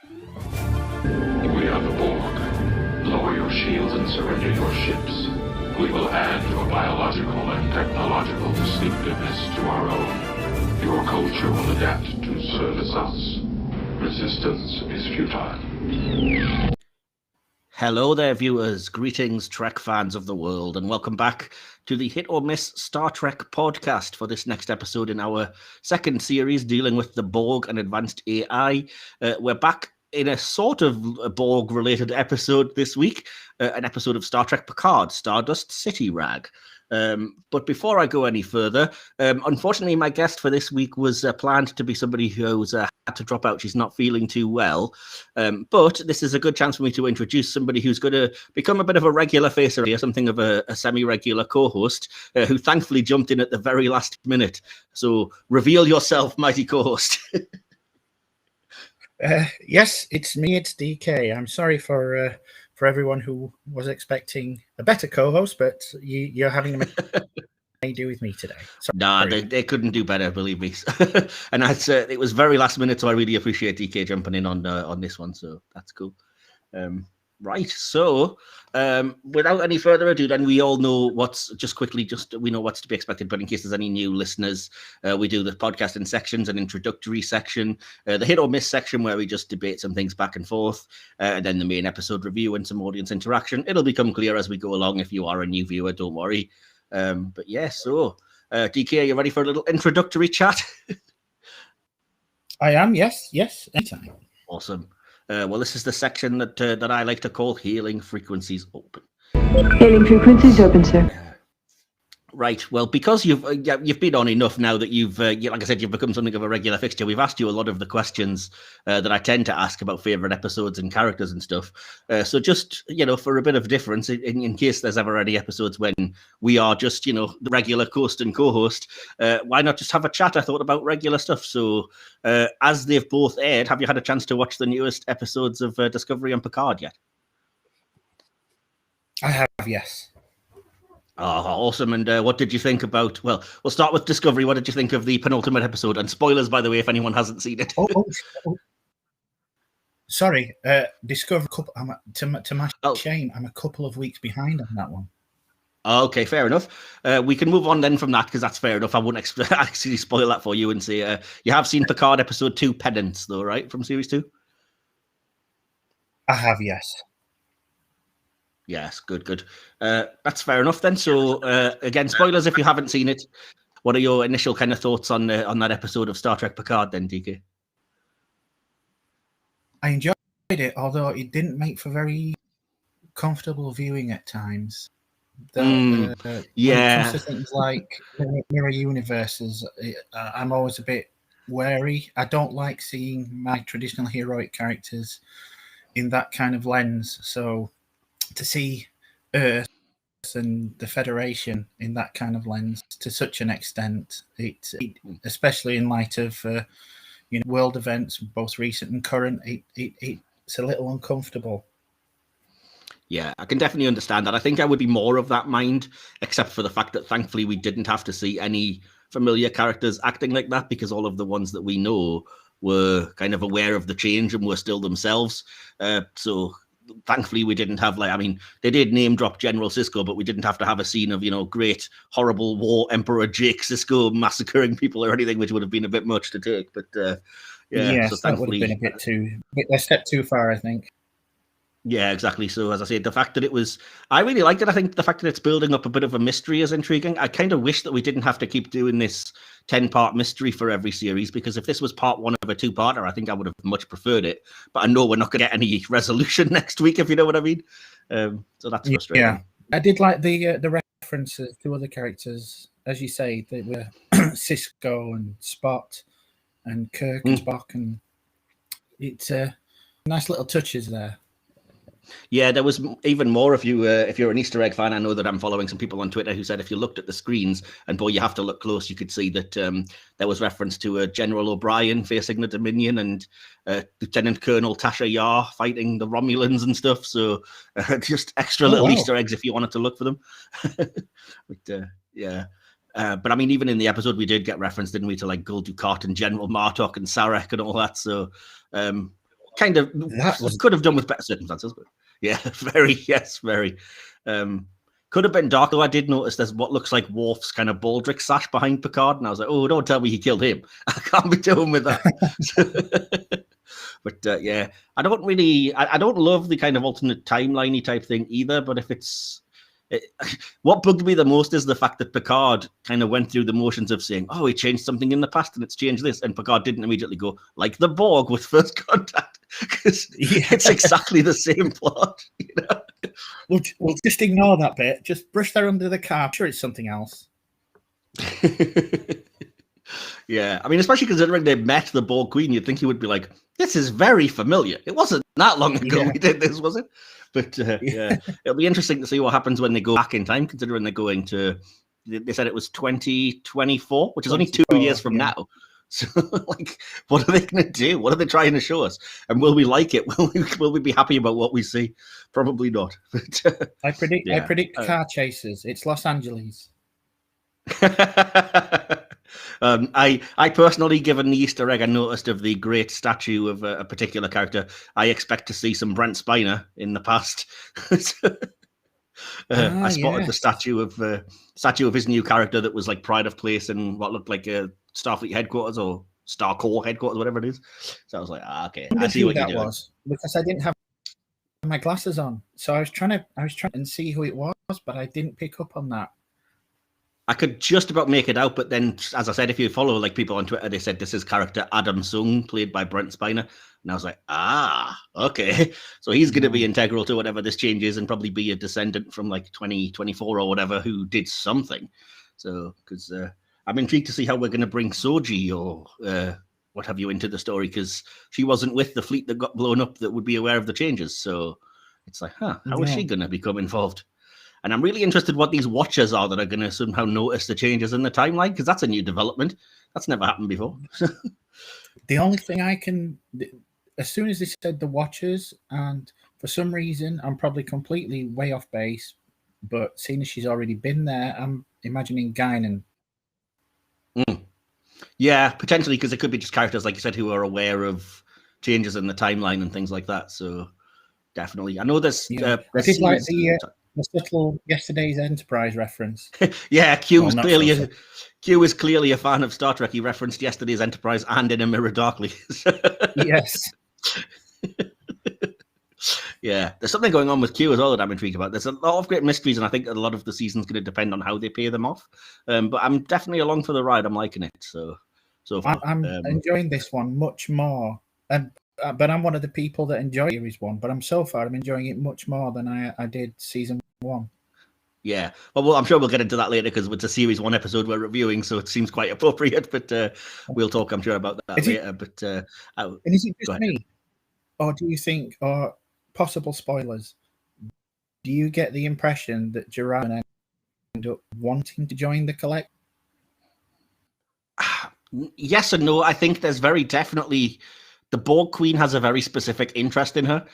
We are the Borg. Lower your shields and surrender your ships. We will add your biological and technological distinctiveness to our own. Your culture will adapt to service us. Resistance is futile. Hello there, viewers. Greetings, Trek fans of the world, and welcome back to the Hit or Miss Star Trek podcast for this next episode in our second series dealing with the Borg and advanced AI. We're back in a sort of Borg-related episode this week, an episode of Star Trek Picard, Stardust City Rag. But before I go any further, unfortunately, my guest for this week was planned to be somebody who's had to drop out. She's not feeling too well. But this is a good chance for me to introduce somebody who's going to become a bit of a regular face here, something of a semi-regular co-host, who thankfully jumped in at the very last minute. So reveal yourself, mighty co-host. Yes, it's me. It's DK. I'm sorry for everyone who was expecting a better co-host, but you're having a do with me today. Nah, they couldn't do better, believe me. And it was very last minute, so I really appreciate DK jumping in on this one. So that's cool. Right. So without any further ado, then we all know we know what's to be expected. But in case there's any new listeners, we do the podcast in sections: an introductory section, the hit or miss section where we just debate some things back and forth, and then the main episode review and some audience interaction. It'll become clear as we go along. If you are a new viewer, don't worry. But yeah, so DK, are you ready for a little introductory chat? I am. Yes, anytime. Awesome. Well, this is the section that I like to call Hailing Frequencies Open. Hailing frequencies open, sir. Right. Well, because you've been on enough now that you've, like I said, you've become something of a regular fixture. We've asked you a lot of the questions that I tend to ask about favorite episodes and characters and stuff. So just, for a bit of difference, in case there's ever any episodes when we are just, the regular host and co-host, why not just have a chat? I thought about regular stuff. So as they've both aired, have you had a chance to watch the newest episodes of Discovery and Picard yet? I have, yes. Oh, awesome. And what did you think about, well, we'll start with Discovery. What did you think of the penultimate episode? And spoilers, by the way, if anyone hasn't seen it. Sorry. Discovery, to my shame, I'm a couple of weeks behind on that one. Okay, fair enough. We can move on then from that, because that's fair enough. I won't actually spoil that for you and say, you have seen Picard episode 2, Penance, though, right, from series 2? I have, yes. Yes, good. That's fair enough then. So again, spoilers if you haven't seen it. What are your initial kind of thoughts on that episode of Star Trek Picard then, DK? I enjoyed it, although it didn't make for very comfortable viewing at times. When it comes to things like mirror universes, I'm always a bit wary. I don't like seeing my traditional heroic characters in that kind of lens. So to see Earth and the Federation in that kind of lens to such an extent, it especially in light of world events, both recent and current, it's a little uncomfortable. Yeah, I can definitely understand that. I think I would be more of that mind, except for the fact that thankfully we didn't have to see any familiar characters acting like that, because all of the ones that we know were kind of aware of the change and were still themselves. So thankfully we didn't have they did name drop General Sisko, but we didn't have to have a scene of great horrible war Emperor Jake Sisko massacring people or anything, which would have been a bit much to take. But yes, so that would have been a step too far, I think. Yeah, exactly. So as I said, the fact that I really liked it. I think the fact that it's building up a bit of a mystery is intriguing. I kind of wish that we didn't have to keep doing this 10-part mystery for every series, because if this was part one of a 2-parter, I think I would have much preferred it. But I know we're not going to get any resolution next week, if you know what I mean. So that's frustrating. Yeah, I did like the references to other characters, as you say. They were Sisko and Spot and Kirk and Spock, and it's nice little touches there. Yeah, there was even more. If you're an Easter egg fan, I know that I'm following some people on Twitter who said if you looked at the screens, and boy, you have to look close, you could see that there was reference to General O'Brien facing the Dominion and Lieutenant Colonel Tasha Yar fighting the Romulans and stuff. So just extra little Easter eggs if you wanted to look for them. But I mean, even in the episode, we did get reference, didn't we, to like Gul Dukat and General Martok and Sarek and all that. So kind of could have done with better circumstances, but yeah, very. Could have been dark, though. I did notice there's what looks like Worf's kind of baldric sash behind Picard, and I was like, oh, don't tell me he killed him. I can't be doing with that. But yeah, I don't love the kind of alternate timeliney type thing either, but if what bugged me the most is the fact that Picard kind of went through the motions of saying, oh, he changed something in the past and it's changed this, and Picard didn't immediately go, like the Borg with First Contact, because it's exactly the same plot, you know? We'll just ignore that bit. Just brush that under the car. I'm sure it's something else. Yeah, I mean, especially considering they met the Borg Queen, you'd think he would be like, this is very familiar. It wasn't that long ago we did this, was it? But yeah, it'll be interesting to see what happens when they go back in time, considering they're going to, they said it was 2024, which is only 2 years from now. So, like, what are they going to do? What are they trying to show us? And will we like it? Will we be happy about what we see? Probably not. But, I predict car chases. It's Los Angeles. I personally, given the Easter egg I noticed of the great statue of a particular character, I expect to see some Brent Spiner in the past. I spotted the statue of his new character that was like pride of place in what looked like a Starfleet headquarters or Star Corps headquarters, whatever it is. So I was like, okay, I see what you're doing. Was because I didn't have my glasses on, so I was trying to see who it was, but I didn't pick up on that. I could just about make it out, but then, as I said, if you follow like people on Twitter, they said this is character Adam Sung, played by Brent Spiner, and I was like, okay, so he's going to be integral to whatever this change is, and probably be a descendant from like 2024 or whatever who did something. So, because I'm intrigued to see how we're going to bring Soji or what have you into the story, because she wasn't with the fleet that got blown up that would be aware of the changes. So it's like, how is she going to become involved? And I'm really interested what these watchers are that are going to somehow notice the changes in the timeline, because that's a new development. That's never happened before. The only thing as soon as they said the watchers, and for some reason, I'm probably completely way off base, but seeing as she's already been there, I'm imagining Guinan. Yeah, potentially, because it could be just characters, like you said, who are aware of changes in the timeline and things like that. So definitely. I know there's... I did like the subtle Yesterday's Enterprise reference. Yeah, Q is clearly a fan of Star Trek. He referenced Yesterday's Enterprise and In a Mirror Darkly. Yes. Yeah, there's something going on with Q as well that I'm intrigued about. There's a lot of great mysteries, and I think a lot of the season's going to depend on how they pay them off. But I'm definitely along for the ride. I'm liking it. So far. I'm enjoying this one much more. But I'm one of the people that enjoy Series 1. But I'm enjoying it much more than I did Season 1. Yeah, well, I'm sure we'll get into that later because it's a Series 1 episode we're reviewing, so it seems quite appropriate. But we'll talk, I'm sure, about that later. And is it just me, or do you think, or possible spoilers? Do you get the impression that Gerard end up wanting to join the Collect? Yes and no. I think there's very definitely the Borg Queen has a very specific interest in her,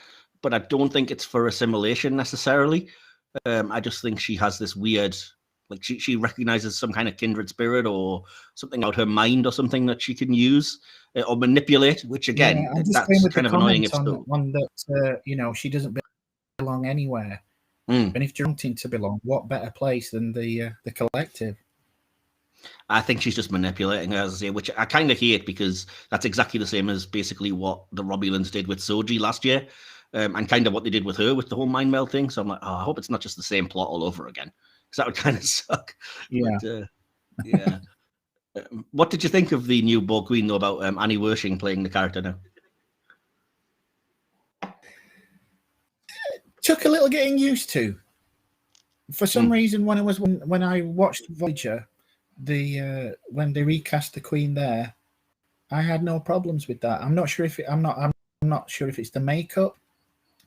but I don't think it's for assimilation necessarily. I just think she has this weird, like she recognizes some kind of kindred spirit or something about her mind or something that she can use or manipulate. Which again, that's kind of annoying. One that she doesn't belong anywhere. And if you're wanting to belong, what better place than the Collective? I think she's just manipulating her, as I say, which I kind of hate because that's exactly the same as basically what the Romulans did with Soji last year, and kind of what they did with her with the whole mind meld thing. So I'm like, I hope it's not just the same plot all over again, because that would kind of suck. Yeah. But, yeah. What did you think of the new Borg Queen, though, about Annie Wershing playing the character now? Took a little getting used to. For some reason, when I watched Voyager, when they recast the Queen there, I had no problems with that. I'm not sure if I'm not sure if it's the makeup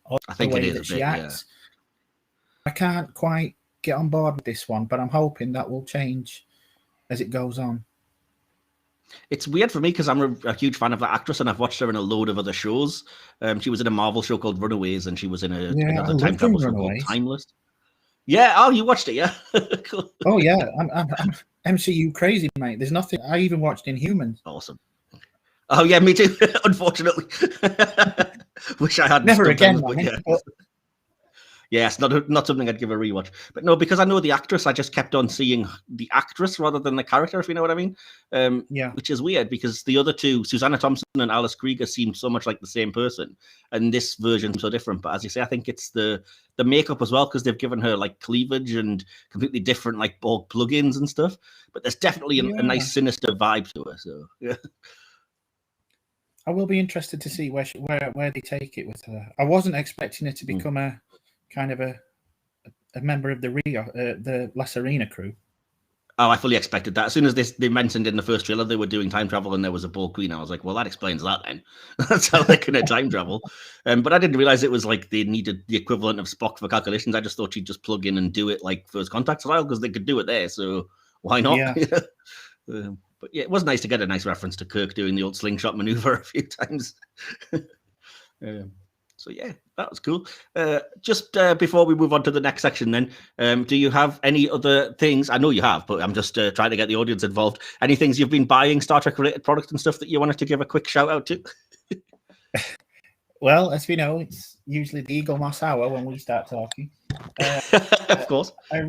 or the way that she acts. Yeah. I can't quite get on board with this one, but I'm hoping that will change as it goes on. It's weird for me because I'm a huge fan of that actress, and I've watched her in a load of other shows. She was in a Marvel show called Runaways, and she was in another time travel show called Timeless. Yeah, oh, you watched it, yeah? Cool. Oh, yeah, I'm MCU crazy, mate. There's nothing. I even watched Inhumans. Awesome. Oh, yeah, me too, unfortunately. Wish I had Never again, but yeah. Yeah, it's not something I'd give a rewatch. But no, because I know the actress, I just kept on seeing the actress rather than the character, if you know what I mean. Yeah. Which is weird because the other two, Susanna Thompson and Alice Krieger, seem so much like the same person, and this version's so different. But as you say, I think it's the makeup as well, because they've given her like cleavage and completely different like Borg plugins and stuff. But there's definitely a nice sinister vibe to her. So yeah. I will be interested to see where they take it with her. I wasn't expecting her to become a kind of a member of the La Serena crew. Oh, I fully expected that. As soon as they mentioned in the first trailer they were doing time travel and there was a Borg queen, I was like, well, that explains that then. That's how they can time travel. But I didn't realize it was like they needed the equivalent of Spock for calculations. I just thought she'd just plug in and do it like first contact style because they could do it there. So why not? Yeah. But yeah, it was nice to get a nice reference to Kirk doing the old slingshot maneuver a few times. So yeah, that was cool. Just before we move on to the next section then, do you have any other things? I know you have, but I'm just trying to get the audience involved. Any things you've been buying, Star Trek related products and stuff that you wanted to give a quick shout out to? Well, as we know, it's usually the Eaglemoss hour when we start talking. Of course. I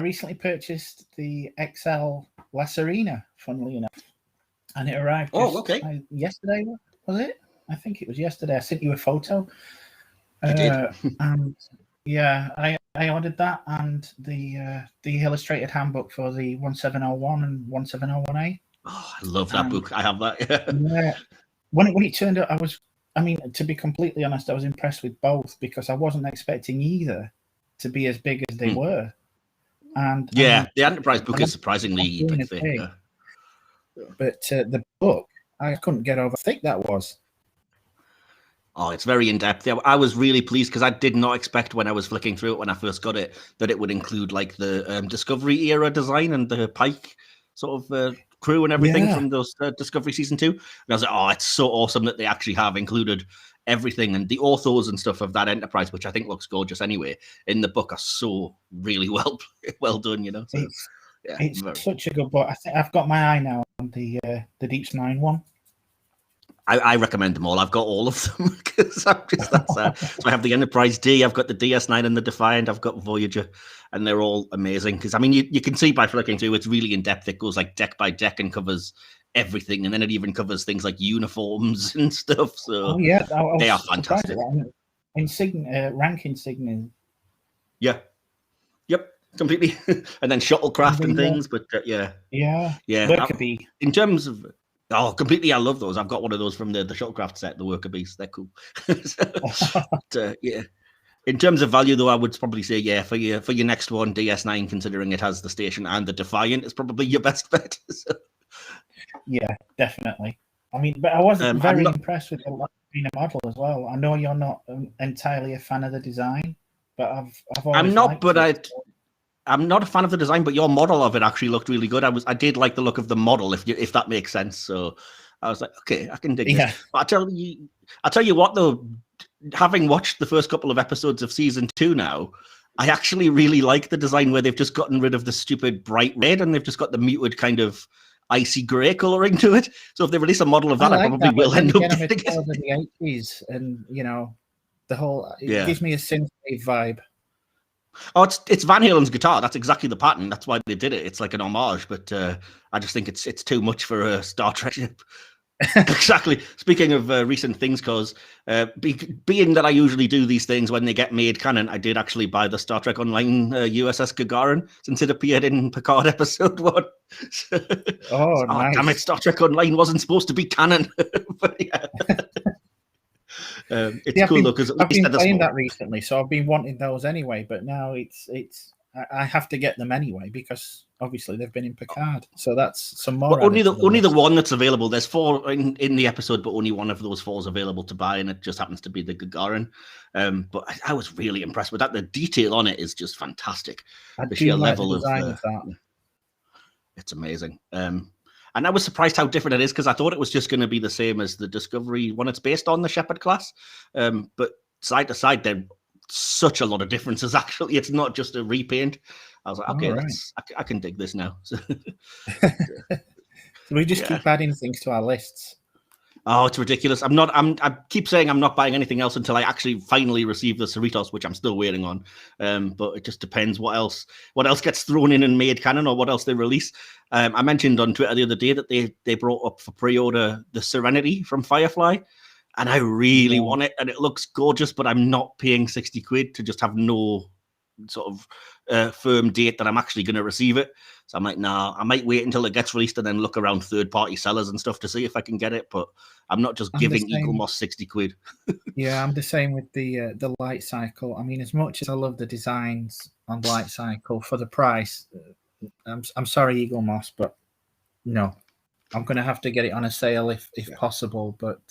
recently purchased the XL La Serena, funnily enough. And it arrived yesterday, was it? I think it was yesterday. I sent you a photo. You did. And yeah, I ordered that and the illustrated handbook for the 1701 and 1701A. Oh, I love that book. I have that. Yeah. When it turned out, to be completely honest, I was impressed with both because I wasn't expecting either to be as big as they were. And the Enterprise book is surprisingly thick. But the book, I couldn't get over how thick that was. Oh, it's very in-depth. I was really pleased because I did not expect when I was flicking through it when I first got it that it would include like the Discovery era design and the PIC sort of crew and everything from those Discovery Season 2. And I was like, oh, it's so awesome that they actually have included everything. And the orthos and stuff of that Enterprise, which I think looks gorgeous anyway, in the book are so really well done, you know. So, it's such a good book. I think I've got my eye now on the Deep Nine one. I recommend them all. I've got all of them because I'm just that sad. So I have the Enterprise D, I've got the DS9 and the Defiant, I've got Voyager, and they're all amazing. Because I mean, you can see by flicking through, it's really in depth. It goes like deck by deck and covers everything, and then it even covers things like uniforms and stuff. So they are fantastic. Rank insignia. Yeah. Yep. Completely. And then shuttlecraft and things, but yeah. In terms of. Oh, completely! I love those. I've got one of those from the shuttlecraft set, the Worker Beast. They're cool. Yeah. In terms of value, though, I would probably say for your next one, DS9, considering it has the station and the Defiant, is probably your best bet. So. Yeah, definitely. I mean, but I wasn't very impressed with the Latina model as well. I know you're not entirely a fan of the design, but I've always I'm not, but I'm not a fan of the design, but your model of it actually looked really good. I did like the look of the model, if that makes sense. So I was like, okay, I can dig this. But I tell you what, though, having watched the first couple of episodes of season 2 now, I actually really like the design where they've just gotten rid of the stupid bright red and they've just got the muted kind of icy grey colouring to it. So if they release a model of that, I probably will end up getting it. In the 80s, and the whole it gives me a synthwave vibe. Oh, it's Van Halen's guitar. That's exactly the pattern. That's why they did it. It's like an homage, but I just think it's too much for a Star Trek ship. Exactly. Speaking of recent things, because being that I usually do these things when they get made canon, I did actually buy the Star Trek Online USS Gagarin since it appeared in Picard episode 1. Nice. Damn it, Star Trek Online wasn't supposed to be canon. But yeah. It's cool though because I've been playing that recently, so I've been wanting those anyway. But now I have to get them anyway because obviously they've been in Picard, so that's some more. But only the one that's available. There's 4 in the episode, but only one of those 4 is available to buy, and it just happens to be the Gagarin. But I was really impressed with that. The detail on it is just fantastic. The sheer level of that. It's amazing. And I was surprised how different it is because I thought it was just going to be the same as the Discovery one. It's based on the Shepard class, but side to side, there's such a lot of differences. Actually, it's not just a repaint. I was like, okay, I can dig this now. So we just keep adding things to our lists. Oh, it's ridiculous. I keep saying I'm not buying anything else until I actually finally receive the Cerritos, which I'm still waiting on. But it just depends what else gets thrown in and made canon, or what else they release. I mentioned on Twitter the other day that they brought up for pre-order the Serenity from Firefly, and I really want it, and it looks gorgeous, but I'm not paying 60 quid to just have no sort of firm date that I'm actually going to receive it. So I'm like, nah, I might wait until it gets released and then look around third-party sellers and stuff to see if I can get it, but I'm not just giving Eaglemoss 60 quid. Yeah, I'm the same with the Light Cycle. I mean, as much as I love the designs on Light Cycle, for the price, I'm sorry, Eaglemoss, but no, I'm going to have to get it on a sale if possible, but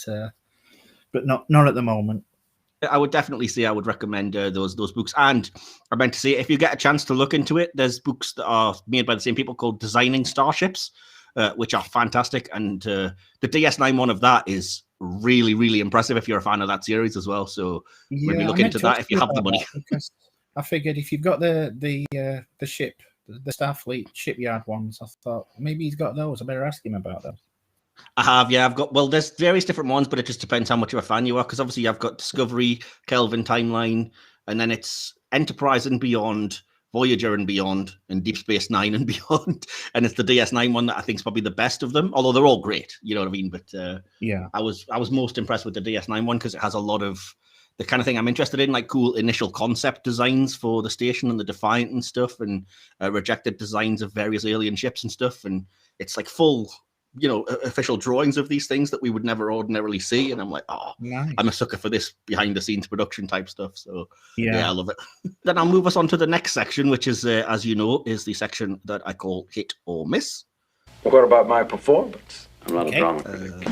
not at the moment. I would definitely say I would recommend those books. And I meant to say, if you get a chance to look into it, there's books that are made by the same people called Designing Starships, which are fantastic. And the DS9 one of that is really, really impressive if you're a fan of that series as well. So maybe look into that if you have the money. Because I figured if you've got the ship, the Starfleet shipyard ones, I thought maybe he's got those. I better ask him about those. I have, yeah. There's various different ones, but it just depends how much of a fan you are, because obviously I've got Discovery, Kelvin Timeline, and then it's Enterprise and Beyond, Voyager and Beyond, and Deep Space Nine and Beyond. And it's the DS9 one that I think is probably the best of them, although they're all great, you know what I mean? But yeah, I was most impressed with the DS9 one because it has a lot of the kind of thing I'm interested in, like cool initial concept designs for the station and the Defiant and stuff, and rejected designs of various alien ships and stuff. And it's like full, you know, official drawings of these things that we would never ordinarily see. And I'm like, oh, nice. I'm a sucker for this behind the scenes production type stuff. So yeah I love it. Then I'll move us on to the next section, which is, as you know, is the section that I call Hit or Miss. What about my performance? I'm not a drama critic.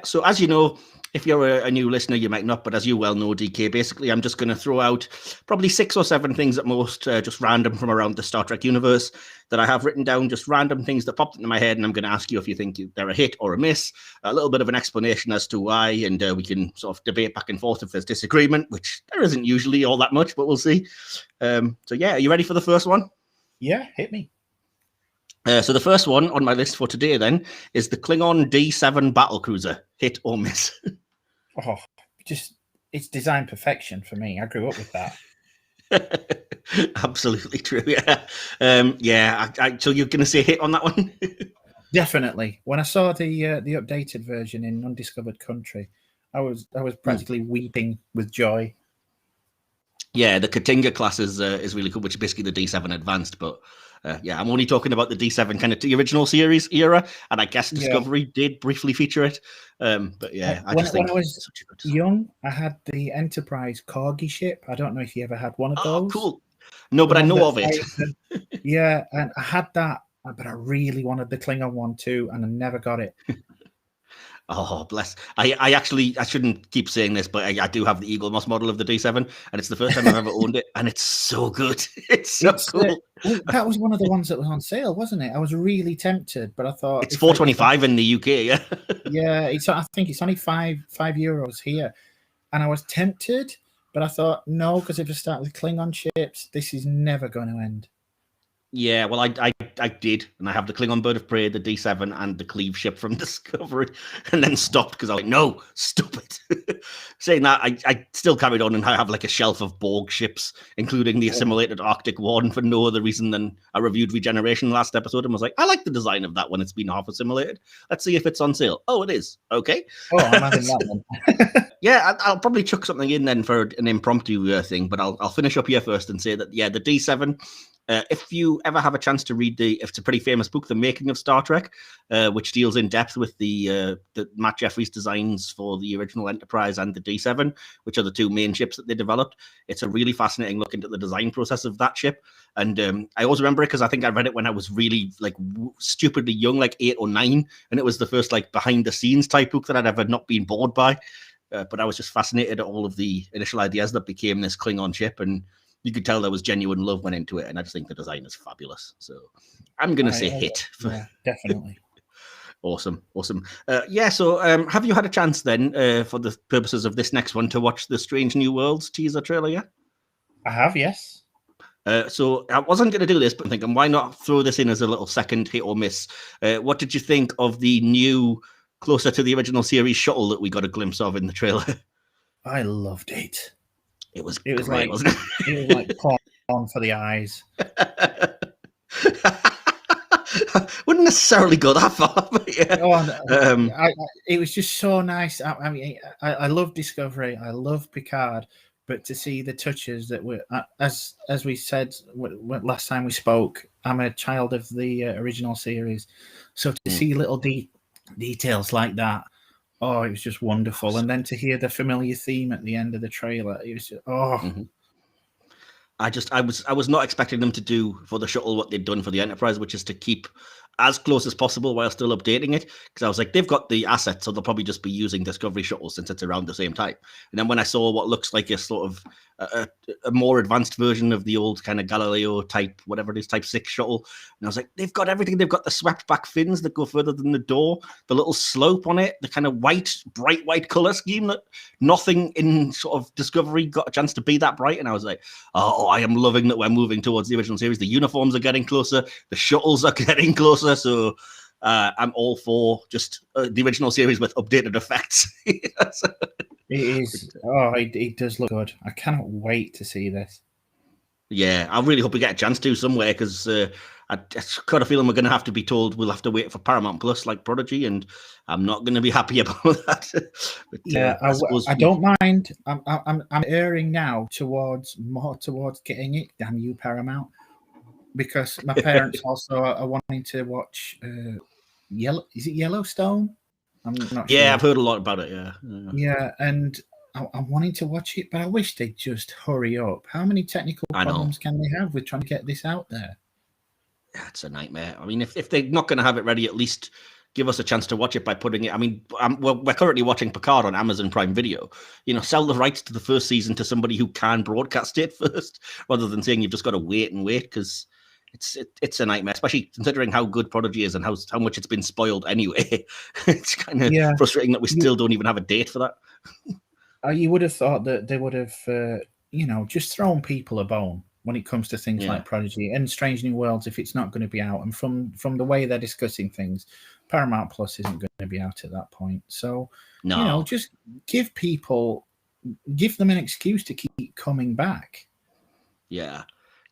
So as you know, if you're a new listener, you might not, but as you well know, DK, basically I'm just going to throw out probably 6 or 7 things at most, just random from around the Star Trek universe that I have written down, just random things that popped into my head, and I'm going to ask you if you think they're a hit or a miss, a little bit of an explanation as to why, and we can sort of debate back and forth if there's disagreement, which there isn't usually all that much, but we'll see. So yeah, are you ready for the first one? Yeah, hit me. So the first one on my list for today then is the Klingon D7 battlecruiser. Hit or miss? Oh, just it's design perfection for me. I grew up with that. Absolutely true. Yeah. So you're going to say hit on that one? Definitely. When I saw the updated version in Undiscovered Country, I was practically weeping with joy. Yeah, the Katinga class is really cool, which is basically the D7 Advanced, but I'm only talking about the D7 kind of the original series era, and I guess Discovery did briefly feature it. But yeah, when I was young, I had the Enterprise Corgi ship. I don't know if you ever had one of those. Oh, cool. No, but I know of it. Yeah, and I had that, but I really wanted the Klingon one too, and I never got it. Oh, bless. I shouldn't keep saying this, but I do have the Eaglemoss model of the D7, and it's the first time I've ever owned it, and it's so good. It's so cool. That was one of the ones that was on sale, wasn't it? I was really tempted, but I thought... It's $4.25 in the UK, yeah? Yeah, I think it's only €5 here. And I was tempted, but I thought, no, because if I start with Klingon ships, this is never going to end. Yeah, well, I did, and I have the Klingon Bird of Prey, the D7, and the Cleave ship from Discovery, and then stopped because I was like, no, stop it. Saying that, I still carried on, and I have like a shelf of Borg ships, including the assimilated Arctic One, for no other reason than I reviewed Regeneration last episode and was like, I like the design of that when it's been half assimilated. Let's see if it's on sale. Oh, it is. Okay. Oh, I'm having that one. Yeah, I'll probably chuck something in then for an impromptu thing, but I'll finish up here first and say that, yeah, the D7... if you ever have a chance to read it's a pretty famous book, The Making of Star Trek, which deals in depth with the Matt Jeffries designs for the original Enterprise and the D7, which are the 2 main ships that they developed. It's a really fascinating look into the design process of that ship. And I always remember it because I think I read it when I was really like stupidly young, like 8 or 9. And it was the first like behind the scenes type book that I'd ever not been bored by. But I was just fascinated at all of the initial ideas that became this Klingon ship. And you could tell there was genuine love went into it, and I just think the design is fabulous. So I'm going to say hit. Yeah, definitely. Awesome. So have you had a chance then, for the purposes of this next one, to watch the Strange New Worlds teaser trailer yet? I have, yes. So I wasn't going to do this, but I'm thinking, why not throw this in as a little second hit or miss? What did you think of the new closer to the original series shuttle that we got a glimpse of in the trailer. I loved it. It was great, like, wasn't it? It was like porn for the eyes. Wouldn't necessarily go that far, but yeah. It was just so nice. I mean, I love Discovery. I love Picard, but to see the touches that were, as we said last time we spoke, I'm a child of the original series, so to see little details like that, oh, it was just wonderful. And then to hear the familiar theme at the end of the trailer, it was just, I was not expecting them to do for the shuttle what they'd done for the Enterprise, which is to keep as close as possible while still updating it. Because I was like, they've got the assets, so they'll probably just be using Discovery shuttle since it's around the same time. And then when I saw what looks like a sort of a more advanced version of the old kind of Galileo type, whatever it is, type 6 shuttle, and I was like, they've got everything. They've got the swept back fins that go further than the door, the little slope on it, the kind of bright white color scheme that nothing in sort of Discovery got a chance to be that bright. And I was like, oh, I am loving that we're moving towards the original series. The uniforms are getting closer, the shuttles are getting closer. So I'm all for just the original series with updated effects. It is. Oh, it does look good. I cannot wait to see this. Yeah, I really hope we get a chance to somewhere, because I got a feeling we're going to have to be told we'll have to wait for Paramount Plus like Prodigy, and I'm not going to be happy about that. But, yeah, I don't mind. I'm erring now towards getting it. Damn you, Paramount, because my parents also are wanting to watch Is it Yellowstone? I'm not sure. Yeah, I've heard a lot about it. Yeah, and I'm wanting to watch it, but I wish they'd just hurry up. How many technical problems can they have with trying to get this out there? It's a nightmare. I mean, if they're not going to have it ready, at least give us a chance to watch it by putting it. I mean, we're currently watching Picard on Amazon Prime Video. Sell the rights to the first season to somebody who can broadcast it first, rather than saying you've just got to wait, because it's a nightmare, especially considering how good Prodigy is and how much it's been spoiled anyway. It's kind of frustrating that we still don't even have a date for that. You would have thought that they would have, just thrown people a bone when it comes to things like Prodigy and Strange New Worlds if it's not going to be out. And from the way they're discussing things, Paramount Plus isn't going to be out at that point. So, just give them an excuse to keep coming back. Yeah.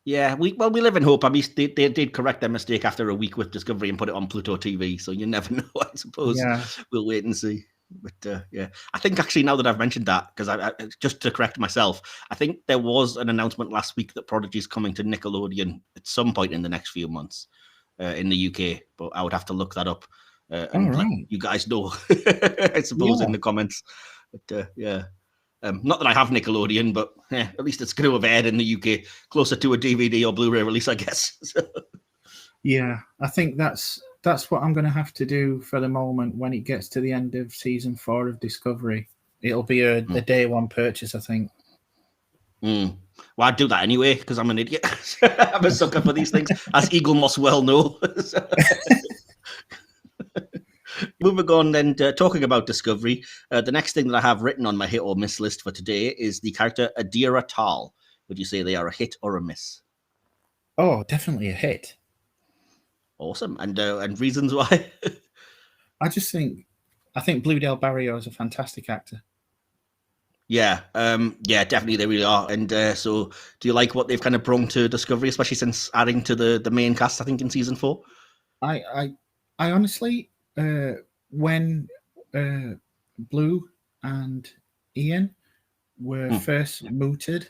Yeah, we live in hope. I mean, they did correct their mistake after a week with Discovery and put it on Pluto TV, so you never know, I suppose. Yeah. We'll wait and see. But I think actually now that I've mentioned that, because I just to correct myself, I think there was an announcement last week that Prodigy is coming to Nickelodeon at some point in the next few months in the UK, but I would have to look that up and let you guys know, I suppose, in the comments. But not that I have Nickelodeon, but at least it's going to have aired in the UK closer to a DVD or Blu-ray release, I guess. Yeah, I think that's what I'm going to have to do for the moment when it gets to the end of season 4 of Discovery. It'll be a day one purchase, I think. Well, I'd do that anyway because I'm an idiot. I'm a sucker for these things, as Eaglemoss well know. Moving on then, talking about Discovery, the next thing that I have written on my hit or miss list for today is the character Adira Tal. Would you say they are a hit or a miss? Oh, definitely a hit. Awesome. And reasons why? I think Bluedale Barrio is a fantastic actor. Yeah, definitely they really are. And so do you like what they've kind of brought to Discovery, especially since adding to the main cast, I think, in season 4? I honestly... when Blue and Ian were first mooted,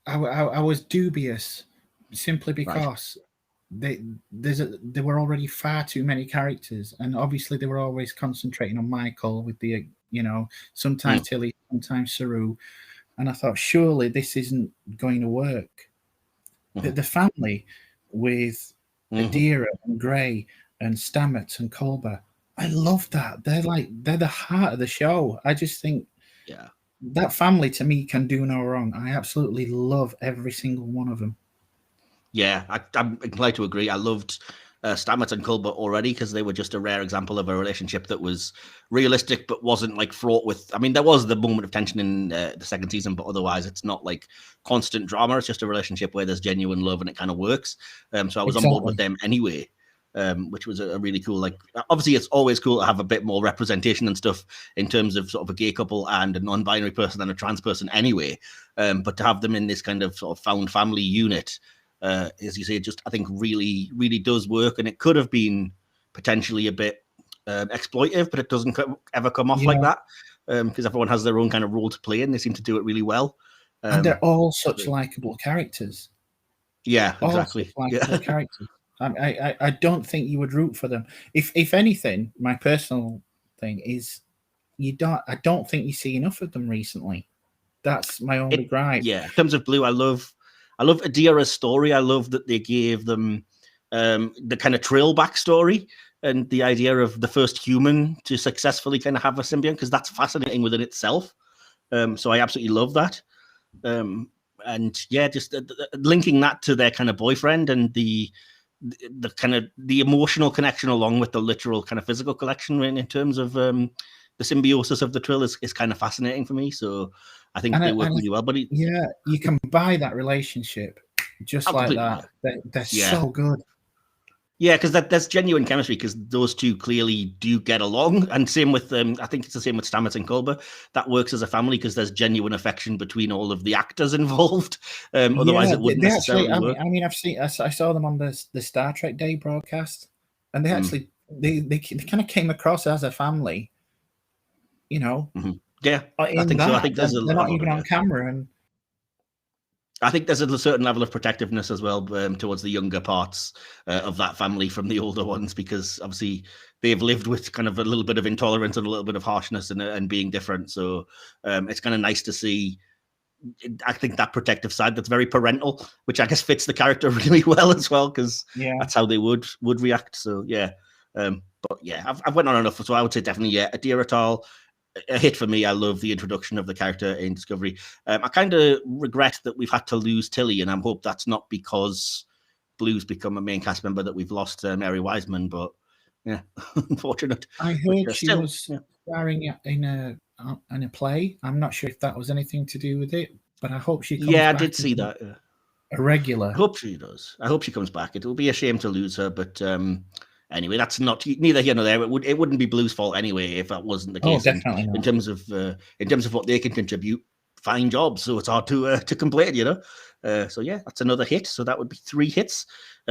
I was dubious simply because they were already far too many characters, and obviously they were always concentrating on Michael with the sometimes Tilly, sometimes Saru, and I thought surely this isn't going to work. The family with Adira and Gray and Stamets and Culber, I love that. They're the heart of the show. I just think that family to me can do no wrong. I absolutely love every single one of them. Yeah, I'm inclined to agree. I loved Stamets and Culber already because they were just a rare example of a relationship that was realistic but wasn't like fraught with... I mean, there was the moment of tension in the second season, but otherwise it's not like constant drama. It's just a relationship where there's genuine love and it kind of works. So I was on board with them anyway. which was a really cool, like, obviously it's always cool to have a bit more representation and stuff in terms of sort of a gay couple and a non-binary person and a trans person anyway. But to have them in this kind of sort of found family unit, as you say, just I think really, really does work. And it could have been potentially a bit exploitive, but it doesn't ever come off like that, because everyone has their own kind of role to play and they seem to do it really well. And they're all such likable characters. Yeah, exactly. Likable characters. I don't think you would root for them. If anything, my personal thing is I don't think you see enough of them recently. That's my only gripe. Yeah, in terms of Blue, I love Adira's story. I love that they gave them the kind of Trill backstory and the idea of the first human to successfully kind of have a symbiont, because that's fascinating within itself. So I absolutely love that. And yeah, just linking that to their kind of boyfriend and the kind of the emotional connection along with the literal kind of physical connection in terms of the symbiosis of the Trill is kind of fascinating for me. So I think they work really well. But you can buy that relationship just like that. They're so good. Yeah, because there's genuine chemistry, because those two clearly do get along. And same with, I think it's the same with Stamets and Culber. That works as a family because there's genuine affection between all of the actors involved. Otherwise, it wouldn't necessarily work. I mean, I saw them on the Star Trek Day broadcast, and they actually they kind of came across as a family. You know, yeah, I think so. I think they're not even on camera, and I think there's a certain level of protectiveness as well towards the younger parts of that family from the older ones, because obviously they've lived with kind of a little bit of intolerance and a little bit of harshness and being different. So it's kind of nice to see, I think, that protective side that's very parental, which I guess fits the character really well as well, because that's how they would react. So yeah, but yeah, I've went on enough. So I would say definitely, yeah, Adira Tal, a hit for me. I love the introduction of the character in Discovery. I kind of regret that we've had to lose Tilly, and I hope that's not because Blue's become a main cast member that we've lost Mary Wiseman. But yeah, unfortunate. I heard she was starring in a play. I'm not sure if that was anything to do with it, but I hope she comes back. Yeah, I did see that. A regular. I hope she does. I hope she comes back. It will be a shame to lose her, but anyway, that's not neither here nor there. It wouldn't be Blue's fault anyway if that wasn't the case. Definitely not. In terms of what they can contribute, fine jobs. So it's hard to complain, you know. So yeah, that's another hit. So that would be 3 hits.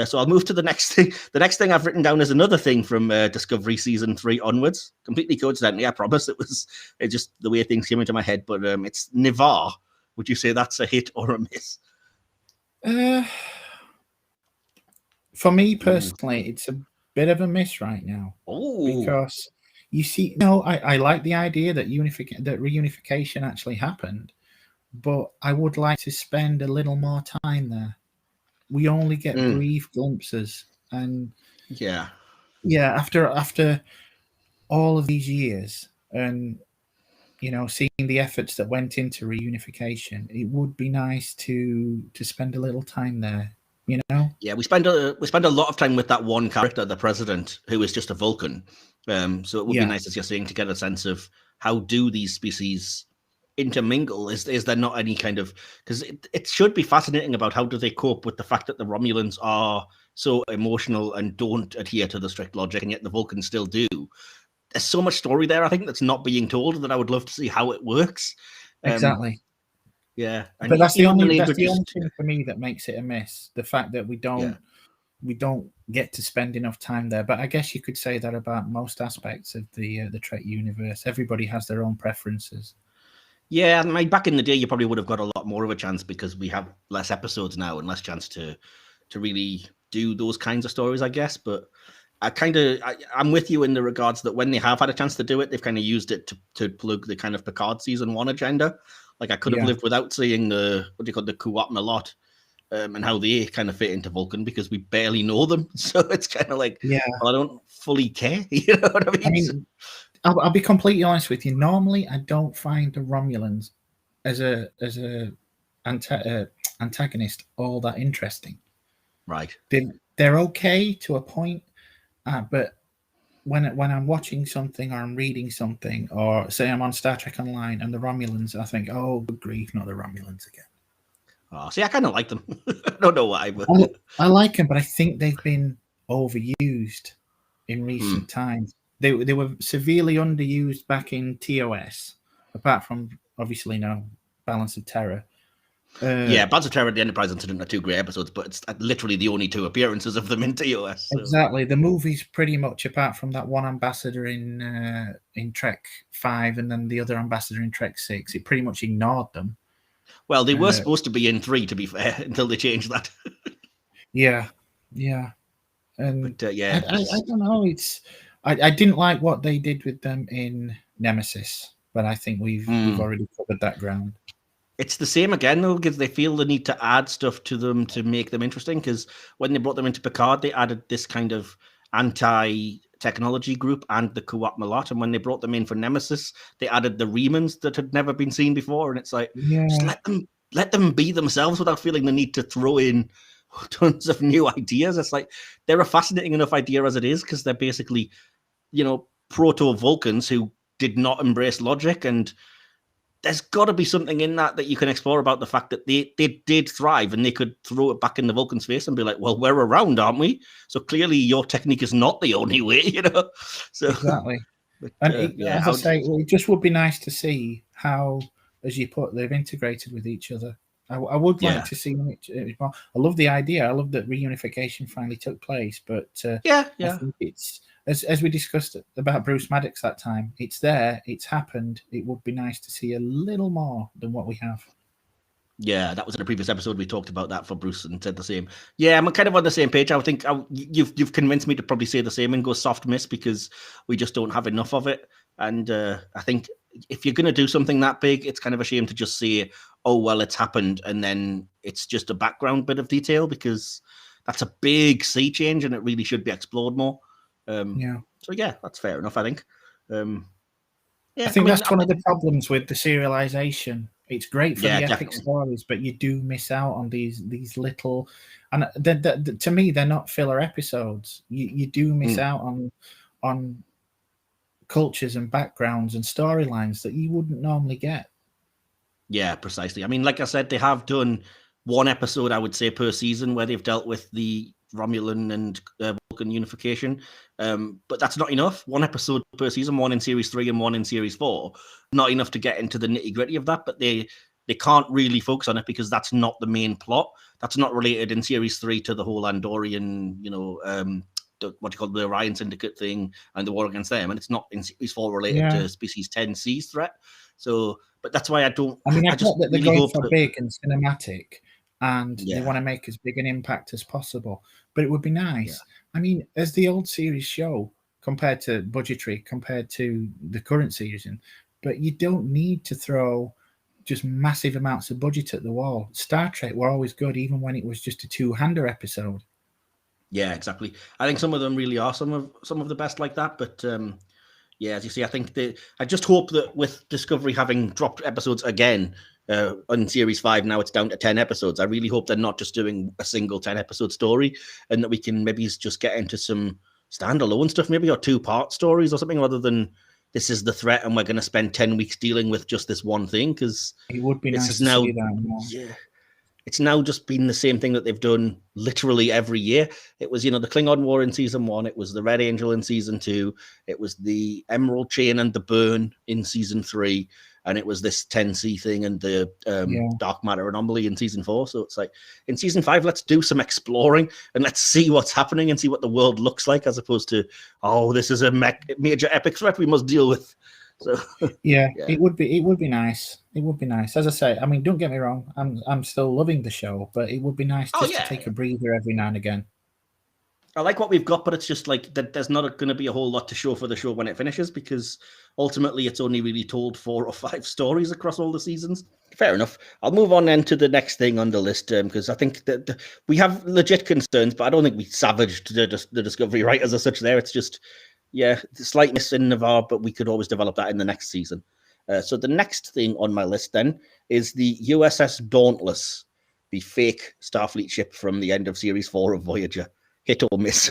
So I'll move to the next thing. The next thing I've written down is another thing from Discovery season 3 onwards. Completely coincidentally, I promise. It just the way things came into my head. But it's Ni'Var. Would you say that's a hit or a miss? For me personally, it's a bit of a miss right now. Because you see, I like the idea that reunification actually happened, but I would like to spend a little more time there. We only get brief glimpses, and after all of these years, and seeing the efforts that went into reunification, it would be nice to spend a little time there. Yeah, we spend a lot of time with that one character, the president, who is just a Vulcan. So it would be nice, as you're saying, to get a sense of how do these species intermingle. Is there not any kind of, because it should be fascinating about how do they cope with the fact that the Romulans are so emotional and don't adhere to the strict logic, and yet the Vulcans still do. There's so much story there, I think, that's not being told, that I would love to see how it works. Exactly. Yeah, but that's the only thing for me that makes it a miss. The fact that we don't get to spend enough time there. But I guess you could say that about most aspects of the Trek universe. Everybody has their own preferences. Yeah, I mean, back in the day, you probably would have got a lot more of a chance because we have less episodes now and less chance to really do those kinds of stories, I guess. But I'm with you in the regards that when they have had a chance to do it, they've kind of used it to plug the kind of Picard season 1 agenda. Like I could have lived without seeing the Kuatma lot and how they kind of fit into Vulcan, because we barely know them. So it's kind of like, well, I don't fully care. You know what I mean? I'll be completely honest with you. Normally, I don't find the Romulans as a antagonist all that interesting. Right. They're okay to a point, but when I'm watching something or I'm reading something, or say I'm on Star Trek Online and the Romulans, I think, oh, good grief, not the Romulans again. Oh, see, I kind of like them. I don't know why, but I like them, but I think they've been overused in recent times. They were severely underused back in TOS, apart from obviously Balance of Terror. Balance of Terror and the Enterprise Incident are 2 great episodes, but it's literally the only 2 appearances of them in TOS. So. Exactly. The movie's pretty much, apart from that one ambassador in Trek 5 and then the other ambassador in Trek 6, it pretty much ignored them. Well, they were supposed to be in 3, to be fair, until they changed that. Yeah. And but, I don't know. I didn't like what they did with them in Nemesis, but I think we've already covered that ground. It's the same again, though, because they feel the need to add stuff to them to make them interesting. Because when they brought them into Picard, they added this kind of anti-technology group and the Co-op Malot. And when they brought them in for Nemesis, they added the Remans that had never been seen before. And it's like, just let them be themselves without feeling the need to throw in tons of new ideas. It's like they're a fascinating enough idea as it is, because they're basically, proto-Vulcans who did not embrace logic, and there's got to be something in that you can explore about the fact that they did thrive and they could throw it back in the Vulcan's face and be like, well, we're around, aren't we? So clearly your technique is not the only way, So exactly. But, as I say, it just would be nice to see how, as you put, they've integrated with each other. I would like to see it more. I love the idea. I love that reunification finally took place, but I think it's as we discussed about Bruce Maddox that time. It's there. It's happened. It would be nice to see a little more than what we have. Yeah, that was in a previous episode. We talked about that for Bruce and said the same. Yeah, I'm kind of on the same page. I think you've convinced me to probably say the same and go soft miss, because we just don't have enough of it. And I think if you're going to do something that big, it's kind of a shame to just say, oh, well, it's happened, and then it's just a background bit of detail, because that's a big sea change and it really should be explored more. So, that's fair enough, I think. I think that's one of the problems with the serialization. It's great for the epic stories, but you do miss out on these little, and to me, they're not filler episodes. You do miss out on cultures and backgrounds and storylines that you wouldn't normally get. Yeah, precisely. I mean, like I said, they have done one episode, I would say, per season where they've dealt with the Romulan and Vulcan unification. But that's not enough. One episode per season, one in Series 3 and one in Series 4. Not enough to get into the nitty-gritty of that, but they can't really focus on it because that's not the main plot. That's not related in Series 3 to the whole Andorian, the Orion Syndicate thing and the war against them. And it's not in Series 4 related to Species 10C's threat. So, but that's why I get that they're going for big and cinematic, and they want to make as big an impact as possible. But it would be nice. Yeah. I mean, as the old series show, compared to the current season, but you don't need to throw just massive amounts of budget at the wall. Star Trek were always good, even when it was just a 2-hander episode. Yeah, exactly. I think some of them really are some of the best like that, but as you see, I think I just hope that with Discovery having dropped episodes again on Series 5, now it's down to 10 episodes. I really hope they're not just doing a single 10-episode story, and that we can maybe just get into some standalone stuff, maybe, or 2-part stories or something, rather than this is the threat and we're going to spend 10 weeks dealing with just this one thing, because it would be nice to see that. Yeah. It's now just been the same thing that they've done literally every year. It was, the Klingon War in Season 1. It was the Red Angel in Season 2. It was the Emerald Chain and the Burn in Season 3. And it was this 10C thing and the Dark Matter Anomaly in Season 4. So it's like, in Season 5, let's do some exploring and let's see what's happening and see what the world looks like, as opposed to, this is a major epic threat we must deal with. So it would be nice. It would be nice. As I say, I mean, don't get me wrong, I'm still loving the show, but it would be nice to take a breather every now and again. I like what we've got, but it's just like that there's not going to be a whole lot to show for the show when it finishes, because ultimately it's only really told 4 or 5 stories across all the seasons. Fair enough. I'll move on then to the next thing on the list, because I think that we have legit concerns, but I don't think we savaged the Discovery writers as such there. It's just, the slight miss in Navarre, but we could always develop that in the next season. So the next thing on my list then is the USS Dauntless, the fake Starfleet ship from the end of Series 4 of Voyager. Hit or miss?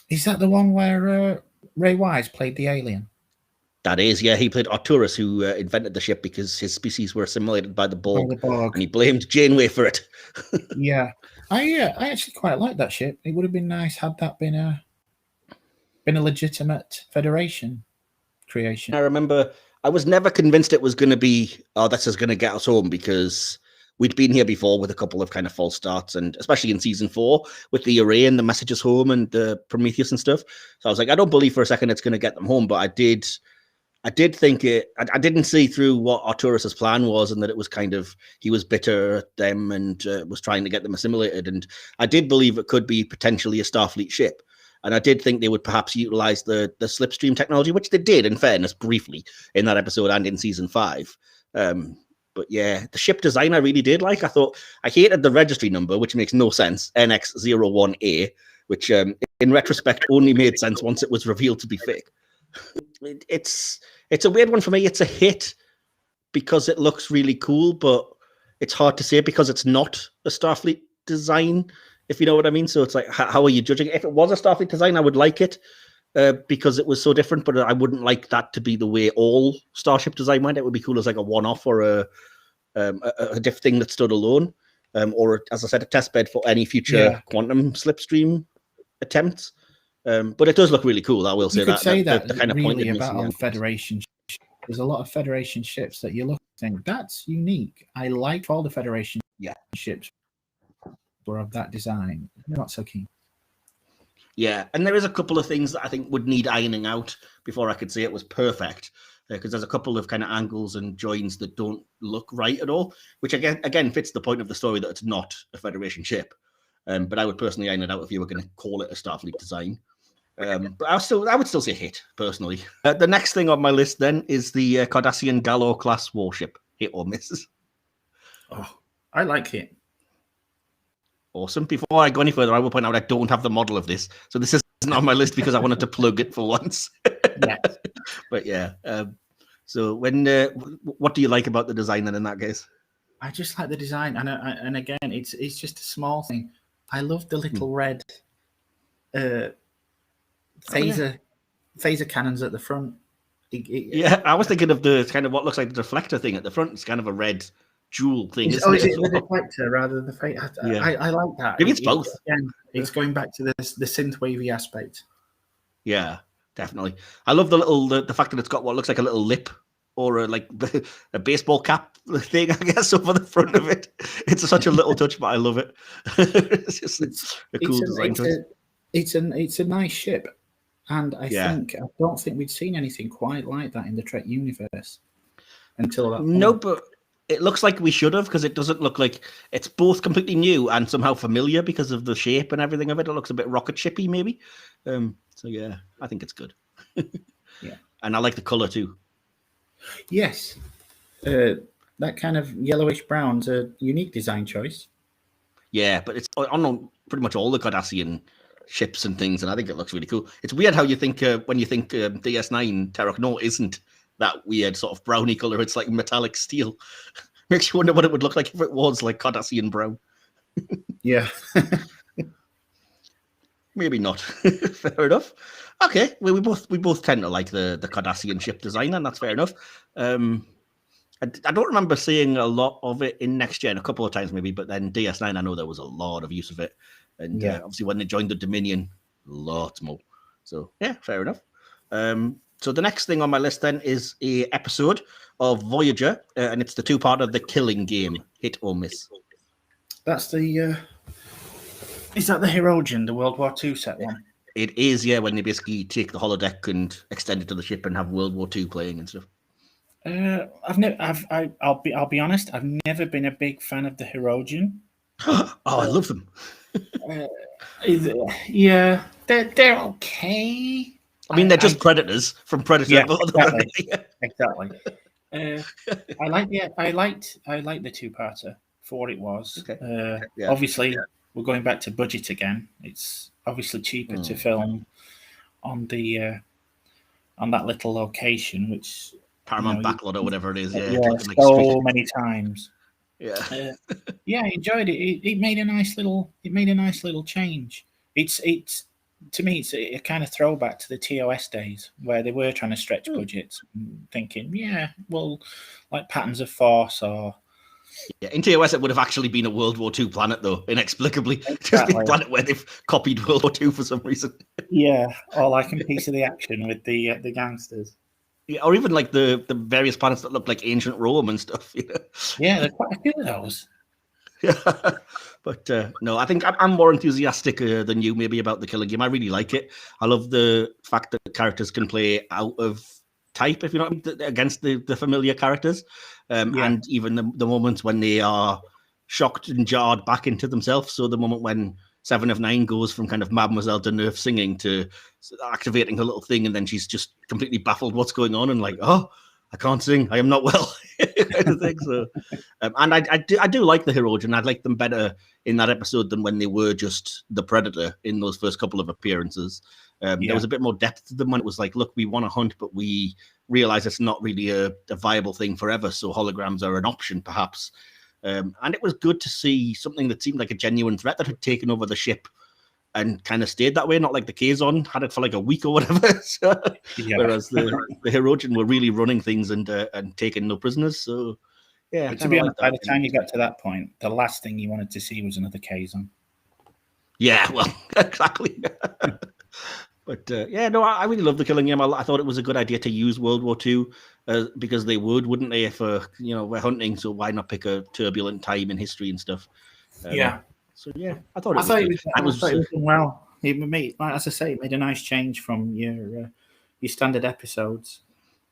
Is that the one where Ray Wise played the alien? That is, he played Arturus, who invented the ship because his species were assimilated by the Borg. And he blamed Janeway for it. I actually quite like that ship. It would have been nice had that been a legitimate Federation creation. I remember I was never convinced it was going to be, oh, this is going to get us home, because we'd been here before with a couple of kind of false starts, and especially in season 4 with the array and the messages home and the Prometheus and stuff. So I was like, I don't believe for a second it's going to get them home, but I did think it. I didn't see through what Arturus's plan was, and that it was kind of, he was bitter at them and was trying to get them assimilated. And I did believe it could be potentially a Starfleet ship. And I did think they would perhaps utilize the slipstream technology, which they did, in fairness, briefly in that episode and in season 5. But yeah, the ship design I really did like. I hated the registry number, which makes no sense, NX01A, which in retrospect only made sense once it was revealed to be fake. It's a weird one for me. It's a hit because it looks really cool, but it's hard to say because it's not a Starfleet design, if you know what I mean. So it's like, how are you judging it? If it was a Starfleet design, I would like it because it was so different, but I wouldn't like that to be the way all Starship design went. It would be cool as like a one-off or a diff thing that stood alone, or, as I said, a test bed for any future quantum slipstream attempts. But it does look really cool. I will say that. Say that the kind of really about on Federation. There's a lot of Federation ships that you look and think that's unique. I like all the Federation ships were of that design. I'm not so keen. Yeah, and there is a couple of things that I think would need ironing out before I could say it was perfect, because there's a couple of kind of angles and joins that don't look right at all, which again fits the point of the story that it's not a Federation ship. But I would personally iron it out if you were going to call it a Starfleet design. But I would still say hit, personally. The next thing on my list then is the Cardassian Gallo class warship. Hit or miss? Oh, I like it. Awesome. Before I go any further, I will point out I don't have the model of this. So this isn't on my list because I wanted to plug it for once. Yeah. But yeah. So what do you like about the design then in that case? I just like the design. And again, it's just a small thing. I love the little red phaser cannons at the front. I was thinking of the kind of what looks like the deflector thing at the front. It's kind of a red jewel thing. Is it the deflector rather than the phaser? I like that. Maybe it's both. Again, it's going back to the synth wavy aspect. Yeah, definitely. I love the fact that it's got what looks like a little lip or a baseball cap thing, I guess, over the front of it. It's such a little touch, but I love it. It's a cool design. It's a nice ship. And I don't think we'd seen anything quite like that in the Trek universe until that point. No, but it looks like we should have, because it doesn't look like it's both completely new and somehow familiar because of the shape and everything of it. It looks a bit rocket shippy, maybe. So yeah, I think it's good. Yeah, and I like the color too. Yes, that kind of yellowish brown's a unique design choice. Yeah, but it's on pretty much all the Cardassian ships and things, and I think it looks really cool. It's weird how you think when you think DS9 Terok No isn't that weird sort of browny color. It's like metallic steel. Makes you wonder what it would look like if it was like Cardassian brown. Yeah. Maybe not. Fair enough. Okay, well, we both tend to like the Cardassian ship design, and that's fair enough. I don't remember seeing a lot of it in Next Gen, a couple of times maybe, but then DS9, I know there was a lot of use of it. And obviously when they joined the Dominion, lots more. So yeah, fair enough. So the next thing on my list then is a episode of Voyager, and it's the two-part of The Killing Game, hit or miss. That's the is that the Hirogen, the World War II set one? It is, yeah, when they basically take the holodeck and extend it to the ship and have World War II playing and stuff. I'll be honest, I've never been a big fan of the Hirogen. I love them. Yeah, they're okay. I mean, they're just Predators from Predator. Yeah, exactly. I liked the two-parter for what it was. Okay. Obviously, we're going back to budget again. It's obviously cheaper to film on the on that little location, which Paramount Backlot or whatever it is. So many times. Yeah. I enjoyed it. It made a nice little change. It's to me, it's a kind of throwback to the TOS days where they were trying to stretch budgets, and thinking, well, like Patterns of Force or Yeah, in TOS, it would have actually been a World War II planet, though, inexplicably. Exactly. Just been a planet where they've copied World War II for some reason. Yeah, or like in Piece of the Action with the gangsters. Yeah, or even like the various planets that look like ancient Rome and stuff. You know? Yeah, there's quite a few of those. Yeah. But no, I think I'm more enthusiastic than you maybe about the Killing Game. I really like it. I love the fact that the characters can play out of type, if you know what I mean, against the familiar characters. And even the moments when they are shocked and jarred back into themselves. So the moment when 7 of 9 goes from kind of Mademoiselle de Neuf singing to activating her little thing, and then she's just completely baffled what's going on and like, oh, I can't sing, I am not well, kind of thing. So, and I do like the Hirogen. I like them better in that episode than when they were just the Predator in those first couple of appearances. There was a bit more depth to them when it was like, look, we want to hunt, but we realize it's not really a viable thing forever. So holograms are an option, perhaps. And it was good to see something that seemed like a genuine threat that had taken over the ship and kind of stayed that way, not like the Kazon had it for like a week or whatever. So, whereas the Hirogen were really running things and taking no prisoners. So, yeah. But to be honest, by the time you got to that point, the last thing you wanted to see was another Kazon. Yeah, well, exactly. But yeah, no, I really love the Killing Game. I thought it was a good idea to use World War II because they wouldn't they? If we're hunting, so why not pick a turbulent time in history and stuff? So yeah, I thought it was done well. It made, as I say, it made a nice change from your standard episodes.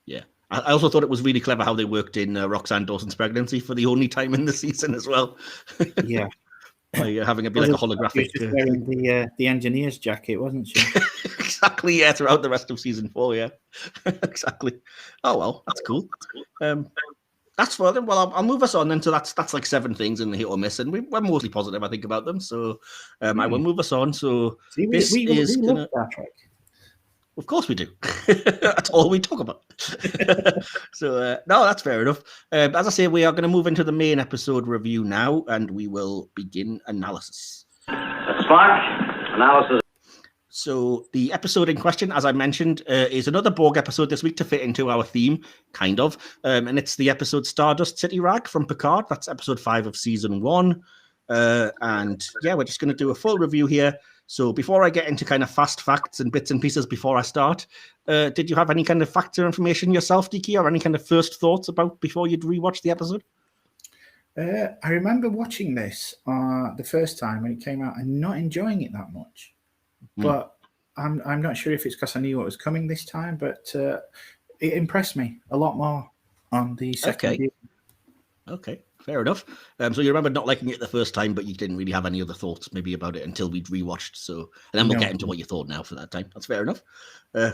Yeah, I also thought it was really clever how they worked in Roxanne Dawson's pregnancy for the only time in the season as well. Yeah. By having it be like a holographic. She was just wearing the engineer's jacket, wasn't she? Exactly, yeah, throughout the rest of season 4, yeah. Exactly. Oh, well, that's cool. That's further. Well, I'll move us on then. So that's like 7 things in the hit or miss, and we're mostly positive, I think, about them. So I will move us on. So we love Star Trek. Of course we do. That's all we talk about. So no, that's fair enough. As I say, we are going to move into the main episode review now, and we will begin analysis. Spark analysis. So the episode in question, as I mentioned, is another Borg episode this week to fit into our theme, kind of. And it's the episode Stardust City Rag from Picard. That's episode 5 of season 1. And yeah, we're just going to do a full review here. So before I get into kind of fast facts and bits and pieces before I start, did you have any kind of facts or information yourself, Diki, or any kind of first thoughts about before you'd rewatch the episode? I remember watching this the first time when it came out and not enjoying it that much. But I'm not sure if it's because I knew what was coming this time, but it impressed me a lot more on the second view. Okay, fair enough. So you remember not liking it the first time, but you didn't really have any other thoughts maybe about it until we'd rewatched. So, and then we'll get into what you thought now for that time. That's fair enough.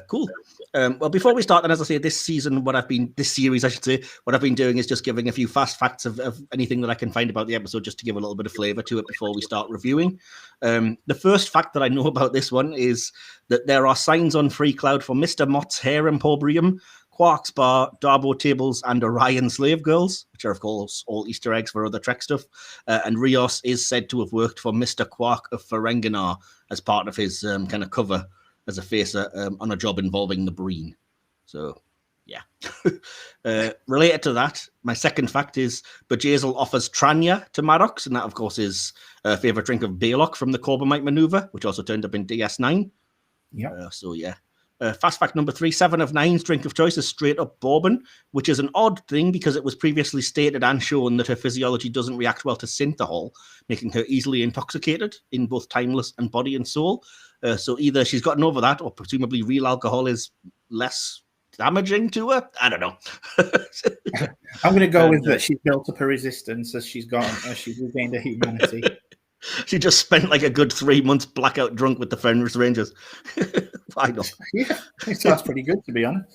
Cool. Well, before we start, and as I say, this series, I should say, what I've been doing is just giving a few fast facts of anything that I can find about the episode, just to give a little bit of flavor to it before we start reviewing. The first fact that I know about this one is that there are signs on Free Cloud for Mr. Mott's Hair Emporium, Quark's Bar, Darbo Tables, and Orion Slave Girls, which are, of course, all Easter eggs for other Trek stuff. And Rios is said to have worked for Mr. Quark of Ferenginar as part of his kind of cover as a facer on a job involving the Breen. So, yeah. Related to that, my second fact is Bajazil offers Tranya to Maddox, and that, of course, is a favourite drink of Baylock from the Corbomite Maneuver, which also turned up in DS9. Yeah. So, yeah. Fast fact number 3, 7 of 9's drink of choice is straight up bourbon, which is an odd thing because it was previously stated and shown that her physiology doesn't react well to synthahol, making her easily intoxicated in both timeless and body and soul. So either she's gotten over that, or presumably real alcohol is less damaging to her. I don't know. I'm going to go with that. She's built up a resistance as she's regained her humanity. She just spent like a good 3 months blackout drunk with the Fenris Rangers. Why not? Yeah, that's pretty good, to be honest.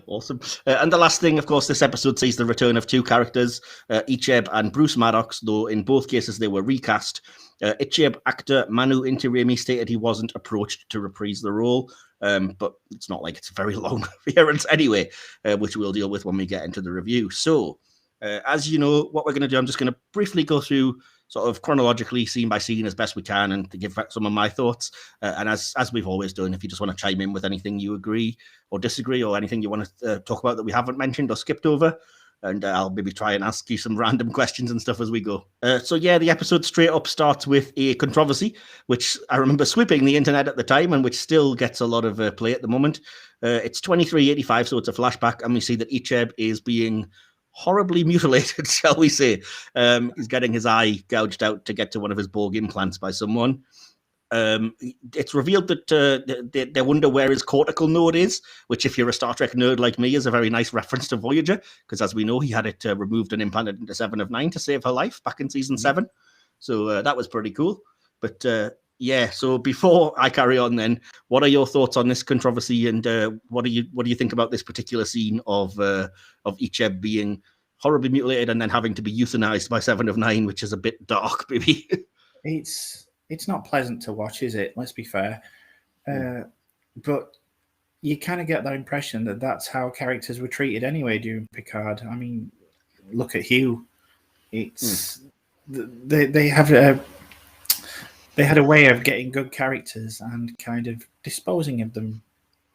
Awesome. And the last thing, of course, this episode sees the return of 2 characters, Icheb and Bruce Maddox, though in both cases they were recast. Icheb actor Manu Intirami stated he wasn't approached to reprise the role, but it's not like it's a very long appearance anyway, which we'll deal with when we get into the review. So, as you know, what we're going to do, I'm just going to briefly go through sort of chronologically, scene by scene, as best we can, and to give some of my thoughts. And as we've always done, if you just want to chime in with anything you agree or disagree, or anything you want to talk about that we haven't mentioned or skipped over, and I'll maybe try and ask you some random questions and stuff as we go. So yeah, the episode straight up starts with a controversy, which I remember sweeping the internet at the time and which still gets a lot of play at the moment. It's 2385, so it's a flashback, and we see that Icheb is being horribly mutilated, shall we say. He's getting his eye gouged out to get to one of his Borg implants by someone. It's revealed that they wonder where his cortical node is, which, if you're a Star Trek nerd like me, is a very nice reference to Voyager, because as we know, he had it removed and implanted into 7 of 9 to save her life back in season 7. So that was pretty cool. But yeah, so before I carry on then, what are your thoughts on this controversy, and what do you think about this particular scene of Icheb being horribly mutilated and then having to be euthanized by 7 of 9, which is a bit dark, maybe? It's not pleasant to watch, is it? Let's be fair. But you kind of get that impression that that's how characters were treated anyway during Picard. I mean, look at Hugh. It's they had a way of getting good characters and kind of disposing of them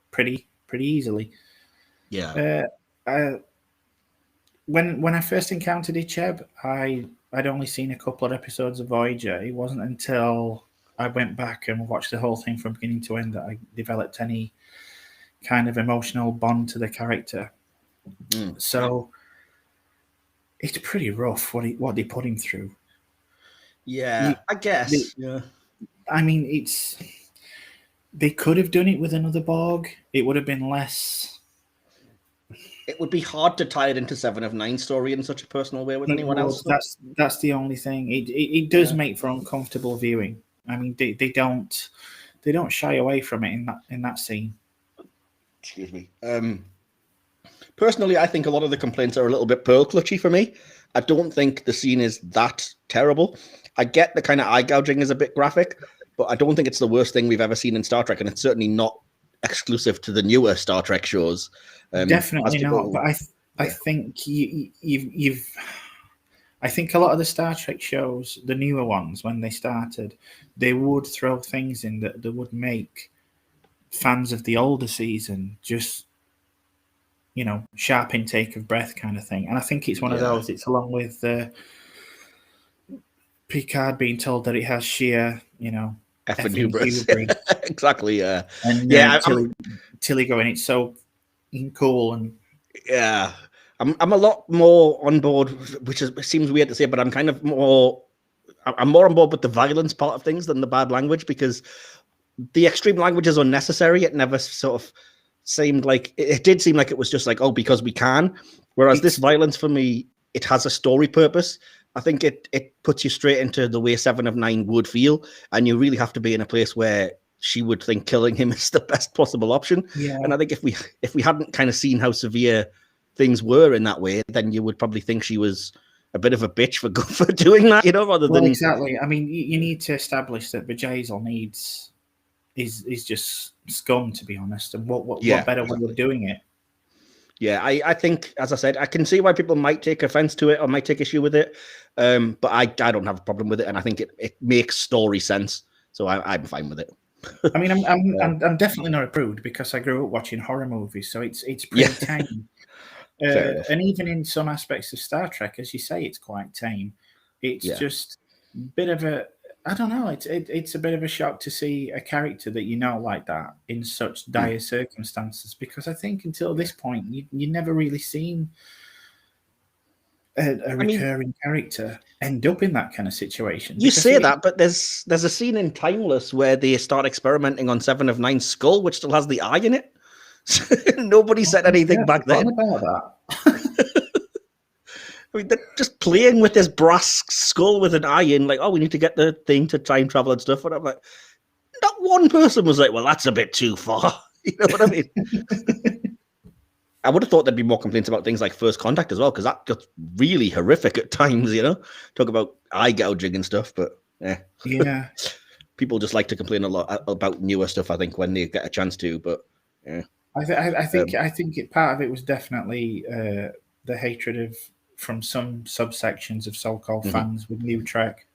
pretty easily. Yeah. When I first encountered Icheb, I'd only seen a couple of episodes of Voyager. It wasn't until I went back and watched the whole thing from beginning to end that I developed any kind of emotional bond to the character. So it's pretty rough what they put him through. Yeah, I guess. I mean, they could have done it with another Borg. It would have been less. It would be hard to tie it into 7 of 9 story in such a personal way with anyone else. That's the only thing. It does make for uncomfortable viewing. I mean, they don't shy away from it in that scene. Excuse me. Personally, I think a lot of the complaints are a little bit pearl clutchy for me. I don't think the scene is that terrible. I get the kind of eye gouging is a bit graphic, but I don't think it's the worst thing we've ever seen in Star Trek, and it's certainly not exclusive to the newer Star Trek shows. Definitely not. But I think I think a lot of the Star Trek shows, the newer ones, when they started, they would throw things in that would make fans of the older season just, sharp intake of breath kind of thing. And I think it's one of those. It's along with Picard being told that it has sheer, effing hubris. Exactly. Yeah. And Tilly going, it's so cool. And yeah, I'm a lot more on board, which seems weird to say, but I'm more on board with the violence part of things than the bad language, because the extreme language is unnecessary. It never sort of seemed like it did seem like it was just like, oh, because we can. Whereas this violence for me, it has a story purpose. I think it puts you straight into the way 7 of 9 would feel, and you really have to be in a place where she would think killing him is the best possible option. Yeah. And I think if we hadn't kind of seen how severe things were in that way, then you would probably think she was a bit of a bitch for doing that, rather than... exactly. I mean, you need to establish that B'Jayzl needs is just scum, to be honest. And what better way of doing it? Yeah, I think, as I said, I can see why people might take offense to it or might take issue with it, but I don't have a problem with it, and I think it makes story sense, so I'm fine with it. I mean, I'm definitely not a prude because I grew up watching horror movies, so it's pretty tame. And even in some aspects of Star Trek, as you say, it's quite tame. It's just a bit of a, I don't know, it's a bit of a shock to see a character that like that in such dire circumstances, because I think until this point, you never really seen a recurring character end up in that kind of situation. You say that, but there's a scene in Timeless where they start experimenting on 7 of 9's skull, which still has the eye in it. Nobody said anything back then. About that. I mean, they're just playing with this brass skull with an eye in, like, oh, we need to get the thing to time travel and stuff. And I'm like, not one person was like, well, that's a bit too far. You know what I mean? I would have thought there'd be more complaints about things like First Contact as well, because that gets really horrific at times, Talk about eye gouging and stuff, but yeah. People just like to complain a lot about newer stuff, I think, when they get a chance to, but yeah. I think part of it was definitely the hatred from some subsections of so-called fans with New Trek.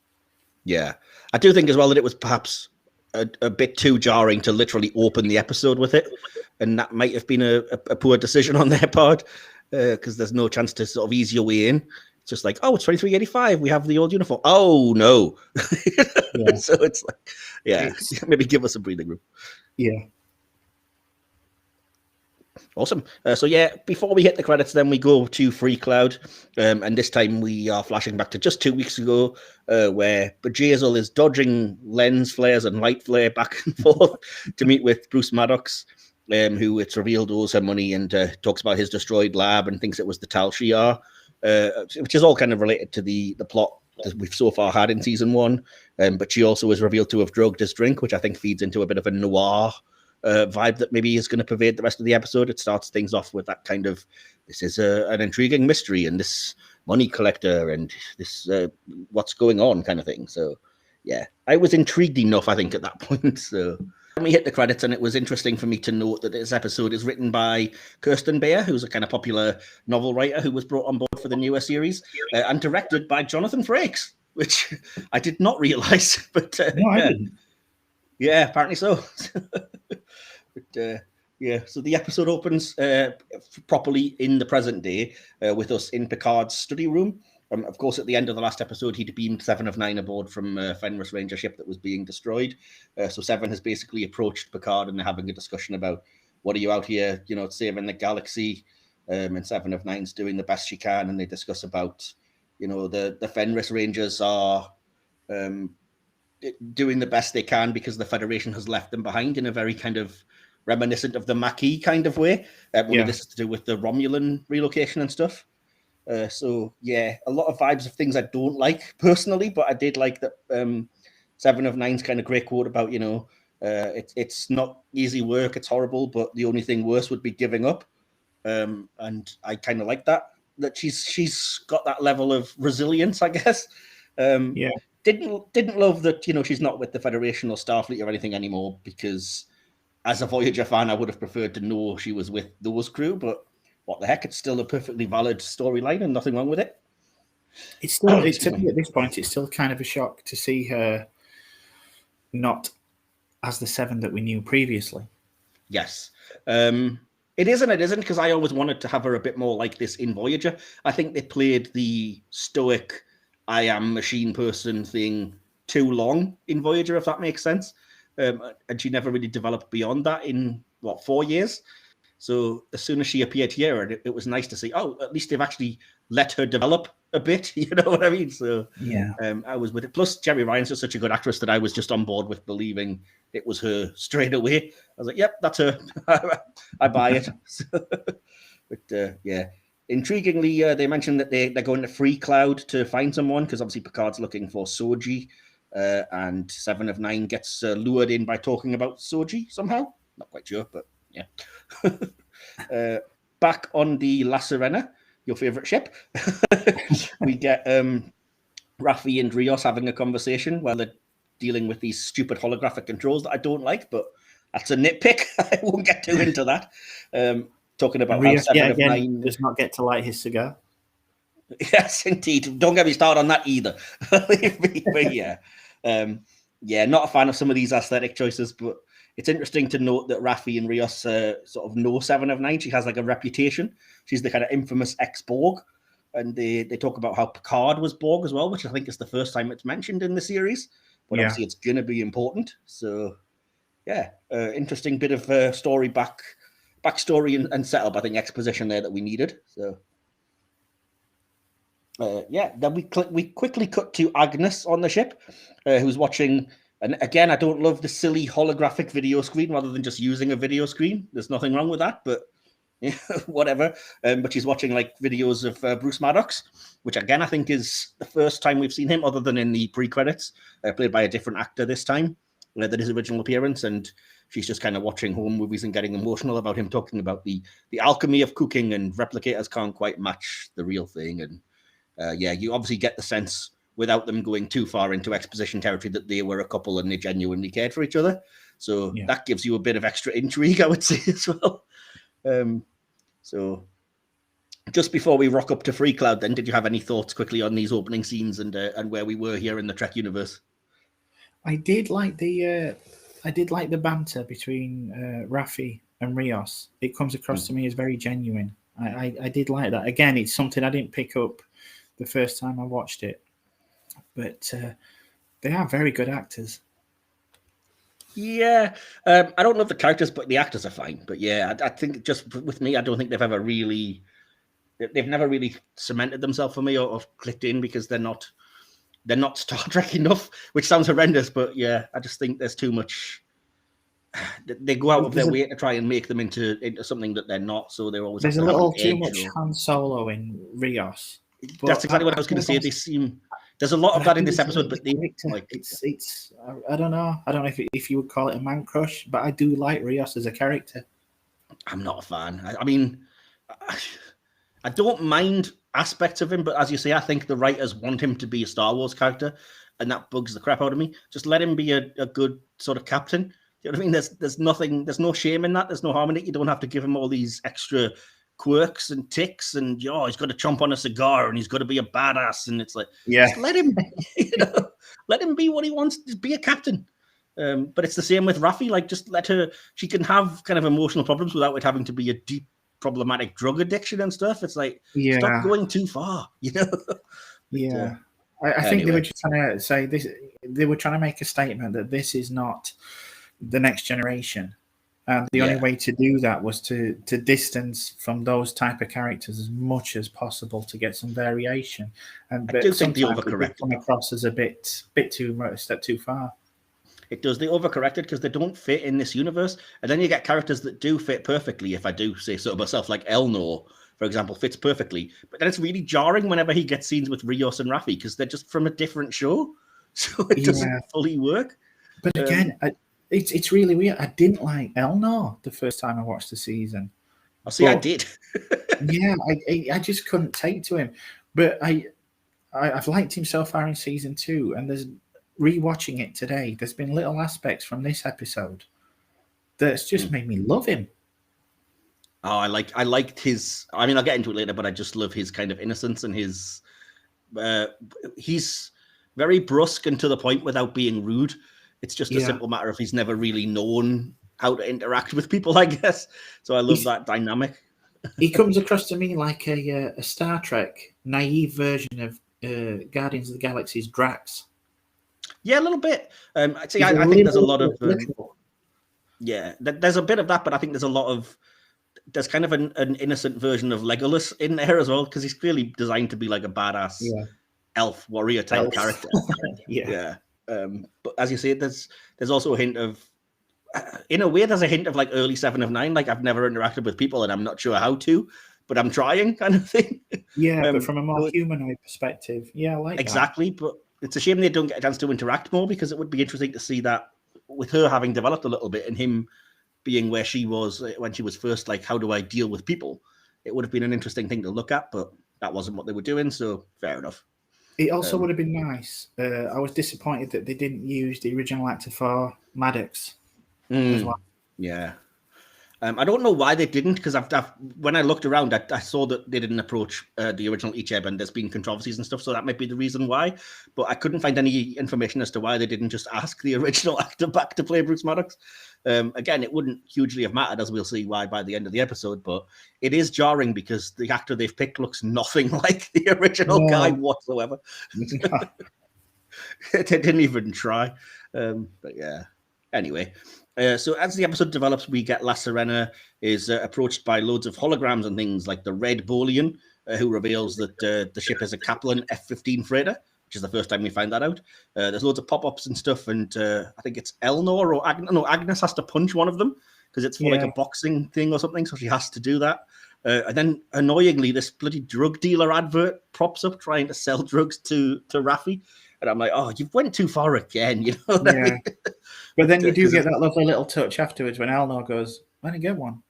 Yeah. I do think as well that it was perhaps a bit too jarring to literally open the episode with it, and that might have been a poor decision on their part. because there's no chance to sort of ease your way in. It's just like, oh, it's 2385. We have the old uniform. Oh, no. Yeah. So it's like, maybe give us a breathing room. Yeah. Awesome. Before we hit the credits, then we go to Free Cloud. And this time we are flashing back to just 2 weeks ago, where Bjayzl is dodging lens flares and light flare back and forth to meet with Bruce Maddox, who it's revealed owes her money, and talks about his destroyed lab and thinks it was the Tal Shiar, which is all kind of related to the plot that we've so far had in season 1. But she also is revealed to have drugged his drink, which I think feeds into a bit of a noir vibe that maybe is going to pervade the rest of the episode. It starts things off with that kind of, this is an intriguing mystery and this money collector and this what's going on kind of thing. So yeah, I was intrigued enough, I think, at that point. So we hit the credits, and it was interesting for me to note that this episode is written by Kirsten Beyer, who's a kind of popular novel writer who was brought on board for the newer series, and directed by Jonathan Frakes, which I did not realize, but no, I didn't. Yeah, apparently so. But so the episode opens properly in the present day with us in Picard's study room. Of course, at the end of the last episode, he'd beamed 7 of 9 aboard from a Fenris Ranger ship that was being destroyed. So 7 has basically approached Picard and they're having a discussion about, what are you out here, saving the galaxy? And 7 of 9's doing the best she can. And they discuss about, the Fenris Rangers are doing the best they can because the Federation has left them behind, in a very kind of reminiscent of the Maquis kind of way. This is to do with the Romulan relocation and stuff. So yeah, a lot of vibes of things I don't like personally, but I did like that 7 of 9's kind of great quote about, it's not easy work, it's horrible, but the only thing worse would be giving up. And I kind of like that she's got that level of resilience, I guess. Didn't love that, she's not with the Federation or Starfleet or anything anymore, because as a Voyager fan, I would have preferred to know she was with those crew, but what the heck, it's still a perfectly valid storyline and nothing wrong with it. It's still, at this point, it's still kind of a shock to see her not as the 7 that we knew previously. Yes. It is and it isn't, because I always wanted to have her a bit more like this in Voyager. I think they played the stoic, I am machine person thing too long in Voyager, if that makes sense. And she never really developed beyond that in, 4 years? So as soon as she appeared here, it was nice to see, at least they've actually let her develop a bit, you know what I mean? So yeah, I was with it. Plus, Jerry Ryan's just such a good actress that I was just on board with believing it was her straight away. I was like, yep, that's her. I buy it. But yeah, intriguingly, they mentioned that they're going to Free Cloud to find someone, because obviously Picard's looking for Soji, and 7 of 9 gets lured in by talking about Soji somehow. Not quite sure, but yeah. Back on the La Sirena, your favorite ship, we get Raffi and Rios having a conversation while they're dealing with these stupid holographic controls that I don't like, but that's a nitpick. I won't get too into that. Talking about Rios, how 7 of 9 does not get to light his cigar. Yes, indeed. Don't get me started on that either. But yeah, not a fan of some of these aesthetic choices, but it's interesting to note that Raffi and Rios sort of know 7 of 9. She has like a reputation. She's the kind of infamous ex-Borg. And they talk about how Picard was Borg as well, which I think is the first time it's mentioned in the series. But obviously it's going to be important. So, yeah, interesting bit of backstory and setup, I think, exposition there that we needed. So, then we quickly cut to Agnes on the ship, who's watching. And again, I don't love the silly holographic video screen rather than just using a video screen. There's nothing wrong with that, but yeah, whatever. But she's watching like videos of Bruce Maddox, which again, I think is the first time we've seen him other than in the pre-credits, played by a different actor this time than his original appearance. And she's just kind of watching home movies and getting emotional about him talking about the alchemy of cooking, and replicators can't quite match the real thing. And you obviously get the sense, without them going too far into exposition territory, that they were a couple and they genuinely cared for each other. So that gives you a bit of extra intrigue, I would say, as well. So just before we rock up to Free Cloud, then, did you have any thoughts quickly on these opening scenes and where we were here in the Trek universe? I did like the banter between Raffi and Rios. It comes across to me as very genuine. I did like that. Again, it's something I didn't pick up the first time I watched it, but they are very good actors. Yeah, I don't love the characters, but the actors are fine. But yeah, I think just with me, I don't think they've never really cemented themselves for me or clicked in because they're not Star Trek enough, which sounds horrendous, but yeah, I just think there's too much. They go out of their way to try and make them into something that they're not, so they're always. There's a little too much Han Solo in Rios. That's exactly what I was going to say. They seem there's a lot of that in this episode, but it's I don't know. I don't know if you would call it a man crush, but I do like Rios as a character. I'm not a fan. I mean, I don't mind aspects of him, but as you say, I think the writers want him to be a Star Wars character, and that bugs the crap out of me. Just let him be a good sort of captain. You know what I mean? There's nothing, there's no shame in that. There's no harm in it. You don't have to give him all these extra quirks and ticks and he's got to chomp on a cigar and he's got to be a badass. And it's like, just let him, let him be what he wants. Just be a captain. But it's the same with Raffi. Like, just let her. She can have kind of emotional problems without it having to be a deep, problematic drug addiction and stuff. It's like, stop going too far. Yeah. I think they were just trying to say this. They were trying to make a statement that this is not the next generation, and the only way to do that was to distance from those type of characters as much as possible to get some variation. And I do think they overcorrected. Come across as a bit too much, a step too far. It does. They overcorrected because they don't fit in this universe, and then you get characters that do fit perfectly. If I do say so myself, like Elnor, for example, fits perfectly. But then it's really jarring whenever he gets scenes with Rios and Raffi because they're just from a different show, so it doesn't fully work. But again, it's really weird. I didn't like Elnor the first time I watched the season. I did. I just couldn't take to him. But I've liked him so far in season 2, and there's rewatching it today. There's been little aspects from this episode that's just made me love him. Oh, I liked his. I mean, I'll get into it later, but I just love his kind of innocence and his. He's very brusque and to the point without being rude. It's just a simple matter of he's never really known how to interact with people, I guess. So I love that dynamic. He comes across to me like a Star Trek naive version of Guardians of the Galaxy's Drax. Yeah, a little bit. I think there's a lot of. There's a bit of that, but I think there's a lot of. There's kind of an innocent version of Legolas in there as well, because he's clearly designed to be like a badass elf warrior type character. But as you say, there's also a hint of, in a way, there's a hint of like early 7 of 9. Like, I've never interacted with people and I'm not sure how to, but I'm trying, kind of thing. But from a more humanoid perspective, I like exactly. That. But it's a shame they don't get a chance to interact more, because it would be interesting to see that with her having developed a little bit and him being where she was when she was first, like, how do I deal with people? It would have been an interesting thing to look at, but that wasn't what they were doing, so fair enough. It also would have been nice. I was disappointed that they didn't use the original actor for Maddox as well. Yeah. I don't know why they didn't, because when I looked around, I saw that they didn't approach the original Icheb, and there's been controversies and stuff, so that might be the reason why. But I couldn't find any information as to why they didn't just ask the original actor back to play Bruce Maddox. Again, it wouldn't hugely have mattered, as we'll see why by the end of the episode, but it is jarring because the actor they've picked looks nothing like the original guy whatsoever. They didn't even try. But yeah. Anyway. So as the episode develops, we get La Serena is approached by loads of holograms and things like the Red Bolian, who reveals that the ship is a Kaplan F-15 freighter, which is the first time we find that out. There's loads of pop-ups and stuff, and I think it's Elnor or Agnes has to punch one of them because it's for like a boxing thing or something, so she has to do that. And then, annoyingly, this bloody drug dealer advert props up trying to sell drugs to Raffi. And I'm like, oh, you've went too far again, you know? I mean? But then you do get that lovely little touch afterwards when Elnor goes, "Why don't you get one?"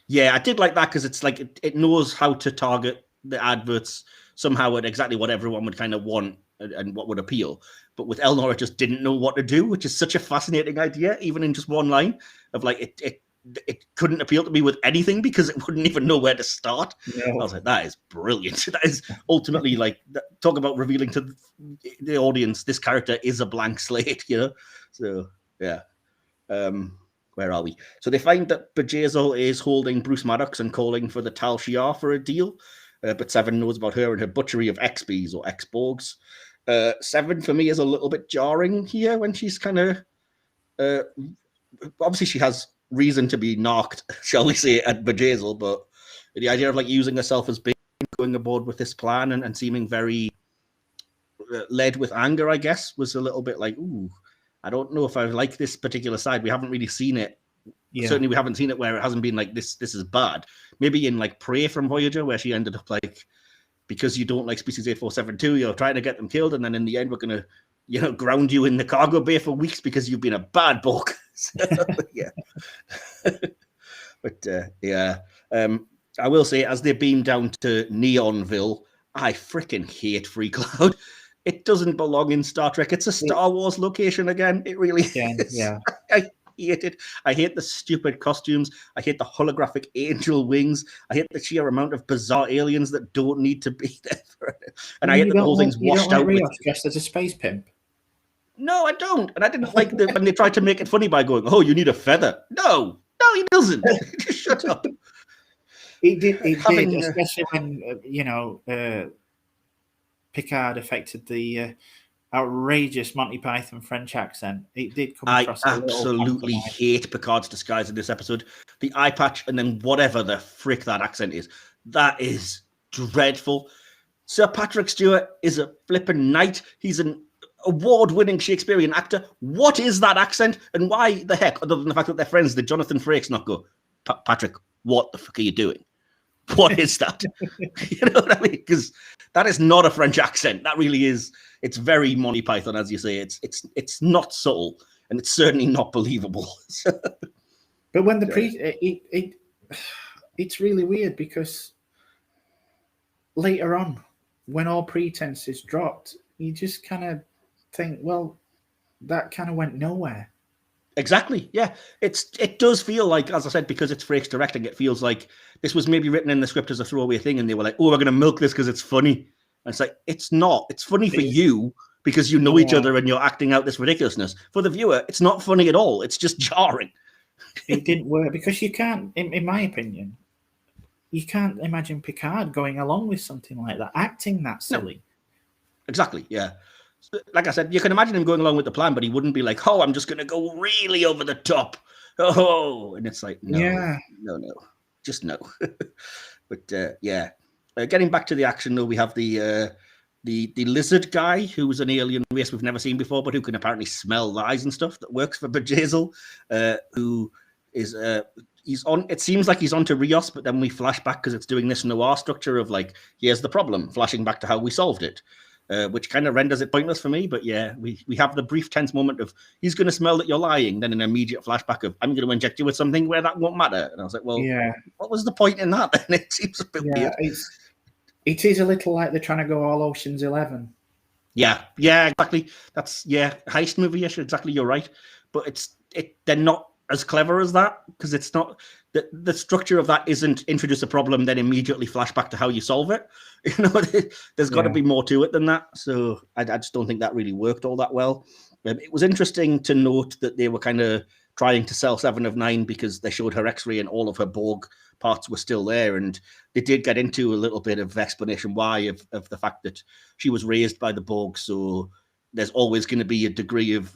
Yeah, I did like that because it's like it knows how to target the adverts somehow at exactly what everyone would kind of want and what would appeal. But with Elnor, it just didn't know what to do, which is such a fascinating idea, even in just one line of like it couldn't appeal to me with anything because it wouldn't even know where to start. No. I was like, that is brilliant. That is ultimately like, talk about revealing to the audience, this character is a blank slate, you know? So, yeah. where are we? So they find that Bjayzl is holding Bruce Maddox and calling for the Tal Shiar for a deal. But Seven knows about her and her butchery of ex-Bs or ex-Borgs. Seven, for me, is a little bit jarring here when she's kind of... obviously, she has reason to be knocked, shall we say, at Bjayzl, but the idea of like using herself as bait, going aboard with this plan and seeming very led with anger, I guess, was a little bit like, ooh, I don't know if I like this particular side. We haven't really seen it. Yeah. Certainly, we haven't seen it where it hasn't been like this is bad. Maybe in like Prey from Voyager, where she ended up like, because you don't like species 8472, you're trying to get them killed, and then in the end, we're going to, ground you in the cargo bay for weeks because you've been a bad Borg. Yeah. But I will say, as they beam down to Neonville, I freaking hate Free Cloud. It doesn't belong in Star Trek. It's a Star Wars location again. It really is. Yeah. I hate it. I hate the stupid costumes. I hate the holographic angel wings. I hate the sheer amount of bizarre aliens that don't need to be there. And I hate that the whole thing's washed out. Rios dressed as a space pimp. No, I don't. And I didn't like when they tried to make it funny by going, "Oh, you need a feather." No, he doesn't. Just shut up. It did, especially when Picard affected the outrageous Monty Python French accent. It did come across. I absolutely hate Picard's disguise in this episode. The eye patch and then whatever the frick that accent is. That is dreadful. Sir Patrick Stewart is a flippin' knight. He's an award-winning Shakespearean actor. What is that accent? And why the heck, other than the fact that they're friends, did Jonathan Frakes not go, Patrick, what the fuck are you doing? What is that? You know what I mean? Because that is not a French accent. That really is. It's very Monty Python, as you say. It's not subtle, and it's certainly not believable. But when it's really weird because later on, when all pretense is dropped, you just kind of think, well, that kind of went nowhere. Exactly. Yeah. It does feel like, as I said, because it's Frakes directing, it feels like this was maybe written in the script as a throwaway thing, and they were like, "Oh, we're going to milk this because it's funny." And it's like, it's not. It's funny for you because you know each other and you're acting out this ridiculousness. For the viewer, it's not funny at all. It's just jarring. It didn't work because you can't, in my opinion, you can't imagine Picard going along with something like that, acting that silly. No. Exactly. Yeah. Like I said, you can imagine him going along with the plan, but he wouldn't be like, "Oh, I'm just going to go really over the top." Oh, and it's like, no, just no. But getting back to the action, though, we have the lizard guy who was an alien race we've never seen before, but who can apparently smell lies and stuff. That works for Bjayzl, who is he's on. It seems like he's onto Rios, but then we flash back because it's doing this noir structure of like, here's the problem, flashing back to how we solved it. Which kind of renders it pointless for me. But yeah, we have the brief tense moment of he's going to smell that you're lying, then an immediate flashback of I'm going to inject you with something where that won't matter. And I was like, well, what was the point in that? And it seems a bit weird. It is a little like they're trying to go all Ocean's 11. Yeah, exactly. That's heist movie-ish. Exactly, you're right. But they're not as clever as that because it's not the structure of that isn't introduce a problem then immediately flash back to how you solve it. You know, there's got to be more to it than that. So I just don't think that really worked all that well. It was interesting to note that they were kind of trying to sell 7 of 9 because they showed her X-ray and all of her Borg parts were still there, and they did get into a little bit of explanation why of the fact that she was raised by the Borg, so there's always going to be a degree of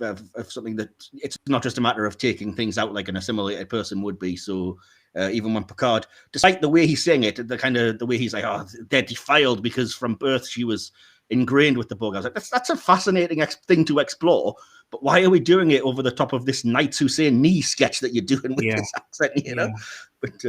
something that it's not just a matter of taking things out like an assimilated person would be. So even when Picard, despite the way he's saying it, the way he's like, "Oh, they're defiled because from birth she was ingrained with the Borg," I was like, that's a fascinating thing to explore. But why are we doing it over the top of this Knights Who Say Knee sketch that you're doing with this accent, you know? But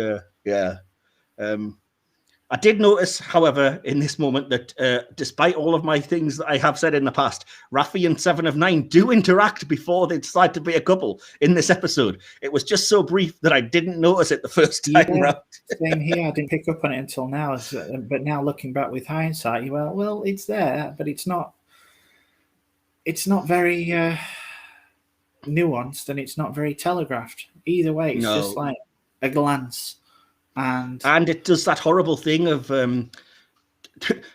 I did notice, however, in this moment that despite all of my things that I have said in the past, Raffi and 7 of 9 do interact before they decide to be a couple in this episode. It was just so brief that I didn't notice it the first time round. Same here. I didn't pick up on it until now. But now looking back with hindsight, you went, well, it's there, but it's not very nuanced and it's not very telegraphed. Either way, it's just like a glance. And it does that horrible thing of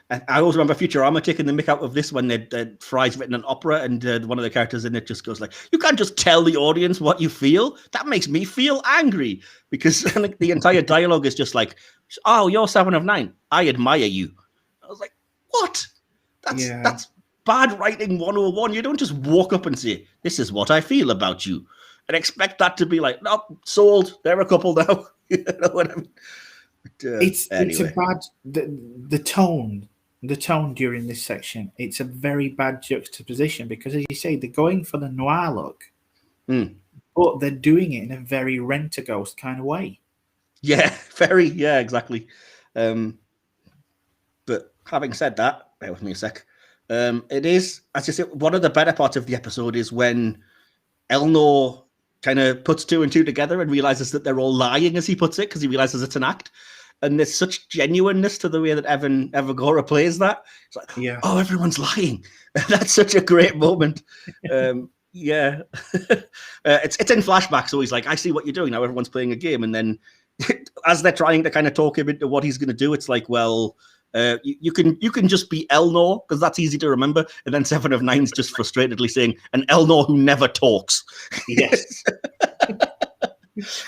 I always remember Futurama taking the mick out of this when Fry's written an opera and one of the characters in it just goes like, you can't just tell the audience what you feel. That makes me feel angry. Because like, the entire dialogue is just like, oh, you're 7 of 9. I admire you. I was like, what? That's bad writing 101. You don't just walk up and say, this is what I feel about you. And expect that to be like, no, sold. They're a couple now. You know what I mean? But, it's a bad the tone during this section. It's a very bad juxtaposition because, as you say, they're going for the noir look, but they're doing it in a very Rent-A-Ghost kind of way. Yeah, exactly. But having said that, bear with me a sec. It is, as you say, one of the better parts of the episode is when Elnor kind of puts 2 and 2 together and realizes that they're all lying, as he puts it, because he realizes it's an act. And there's such genuineness to the way that Evan Evagora plays that. It's like, oh, everyone's lying. That's such a great moment. It's in flashback. So he's like, I see what you're doing now. Everyone's playing a game. And then as they're trying to kind of talk him into what he's going to do, it's like, well, you can just be Elnor because that's easy to remember. And then 7 of 9's just frustratedly saying, an Elnor who never talks. Yes.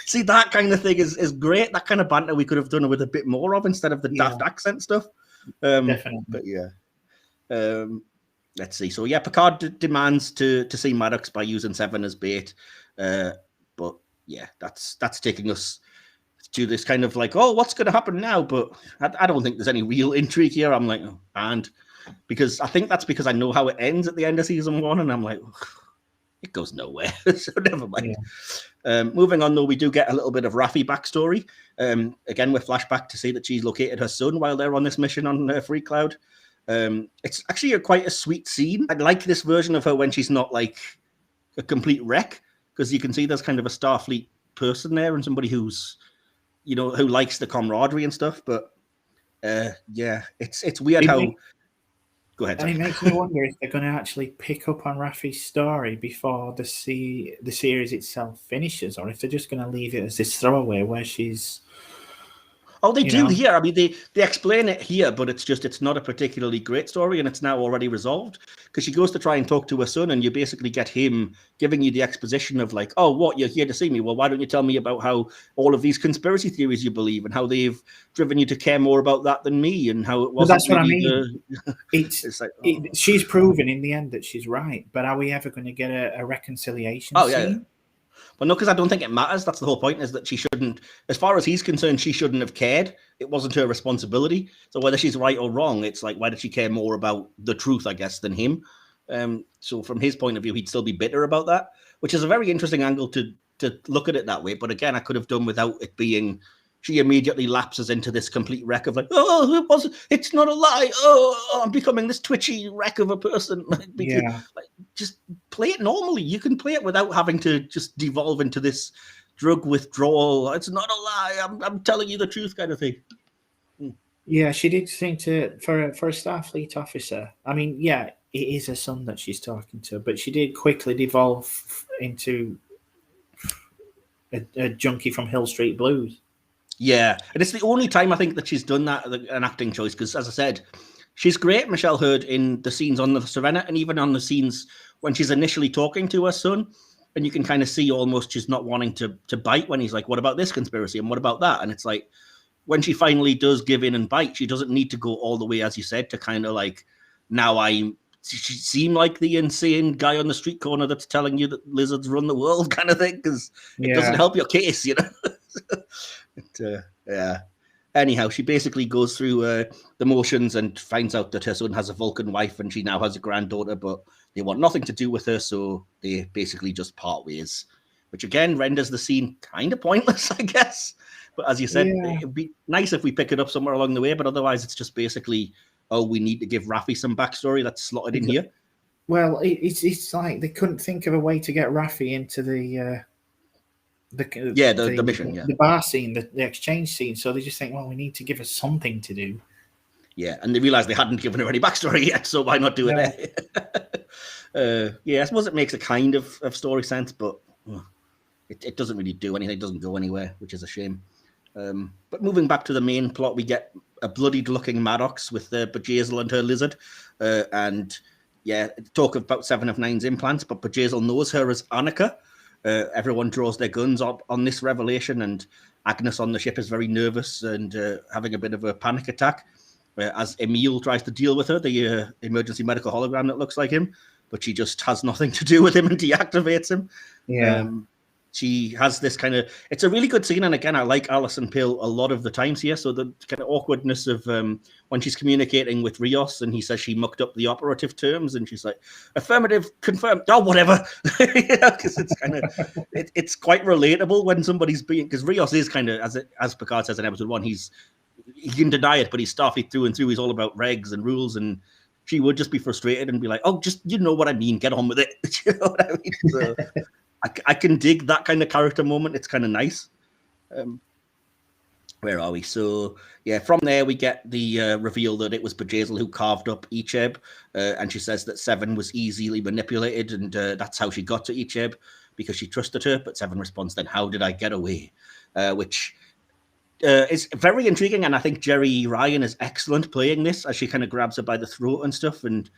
See, that kind of thing is great. That kind of banter we could have done with a bit more of instead of the daft accent stuff. Definitely. But let's see. So Picard demands to see Maddox by using 7 as bait. But yeah, that's taking us to this kind of like, oh, what's going to happen now? But I don't think there's any real intrigue here. I'm like, oh, and because I think that's because I know how it ends at the end of season 1, and I'm like, oh, it goes nowhere. So never mind. Yeah. Moving on, though, we do get a little bit of Raffi backstory. Again, with flashback to see that she's located her son while they're on this mission on Free Cloud. It's actually quite a sweet scene. I like this version of her when she's not like a complete wreck, because you can see there's kind of a Starfleet person there and somebody who's, you know, who likes the camaraderie and stuff. But it's weird how. Go ahead. And it makes me wonder if they're going to actually pick up on Raffi's story before the series itself finishes, or if they're just going to leave it as this throwaway where she's. Oh, they do here. I mean, they explain it here, but it's not a particularly great story, and it's now already resolved because she goes to try and talk to her son, and you basically get him giving you the exposition of like, oh, what, you're here to see me? Well, why don't you tell me about how all of these conspiracy theories you believe and how they've driven you to care more about that than me, and how it wasn't. Well, that's what I mean. It's like, she's proven in the end that she's right, but are we ever going to get a reconciliation scene? Yeah. But no, because I don't think it matters. That's the whole point, is that she shouldn't, as far as he's concerned, she shouldn't have cared. It wasn't her responsibility. So whether she's right or wrong, it's like, why did she care more about the truth, I guess, than him? So from his point of view, he'd still be bitter about that, which is a very interesting angle to look at it that way. But again, I could have done without it being, she immediately lapses into this complete wreck of like, oh, it's not a lie. Oh, I'm becoming this twitchy wreck of a person. Just play it normally. You can play it without having to just devolve into this drug withdrawal. It's not a lie. I'm telling you the truth kind of thing. Yeah, she did seem to, for a Starfleet officer, I mean, yeah, it is her son that she's talking to, but she did quickly devolve into a junkie from Hill Street Blues. Yeah, and it's the only time I think that she's done that, an acting choice, because as I said, she's great, Michelle Hurd, in the scenes on the Serena, and even on the scenes when she's initially talking to her son, and you can kind of see almost she's not wanting to bite when he's like, what about this conspiracy, and what about that? And it's like, when she finally does give in and bite, she doesn't need to go all the way, as you said, to kind of like, now she seem like the insane guy on the street corner that's telling you that lizards run the world kind of thing, because it doesn't help your case, you know? Anyhow, she basically goes through the motions and finds out that her son has a Vulcan wife and she now has a granddaughter, but they want nothing to do with her, so they basically just part ways, which again renders the scene kind of pointless, I guess. But as you said, it'd be nice if we pick it up somewhere along the way, but otherwise it's just basically, oh, we need to give Raffi some backstory that's slotted in here. Well, it's like they couldn't think of a way to get Raffi into the mission, the bar scene, the exchange scene. So they just think, well, we need to give her something to do. Yeah, and they realized they hadn't given her any backstory yet, so why not do it there? I suppose it makes a kind of story sense, but it doesn't really do anything. It doesn't go anywhere, which is a shame. But moving back to the main plot, we get a bloodied-looking Maddox with Bjayzl and her lizard, and talk about Seven of Nine's implants. But Bjayzl knows her as Annika. Everyone draws their guns on this revelation, and Agnes on the ship is very nervous and having a bit of a panic attack. As Emil tries to deal with her, the emergency medical hologram that looks like him, but she just has nothing to do with him and deactivates him. Yeah. She has this kind of, it's a really good scene. And again, I like Alison Pill a lot of the times here. So the kind of awkwardness of when she's communicating with Rios and he says she mucked up the operative terms and she's like, affirmative, confirmed, oh, whatever. Because it's kind of, it's quite relatable when somebody's being, because Rios is kind of, as Picard says in episode 1, he can deny it, but he's Starfleet through and through. He's all about regs and rules, and she would just be frustrated and be like, oh, just, you know what I mean, get on with it. You know what I mean? So, I can dig that kind of character moment. It's kind of nice. Where are we? So, yeah, from there we get the reveal that it was Bjayzl who carved up Icheb, and she says that Seven was easily manipulated, and that's how she got to Icheb, because she trusted her. But Seven responds, then how did I get away? Which is very intriguing, and I think Jerry Ryan is excellent playing this, as she kind of grabs her by the throat and stuff, and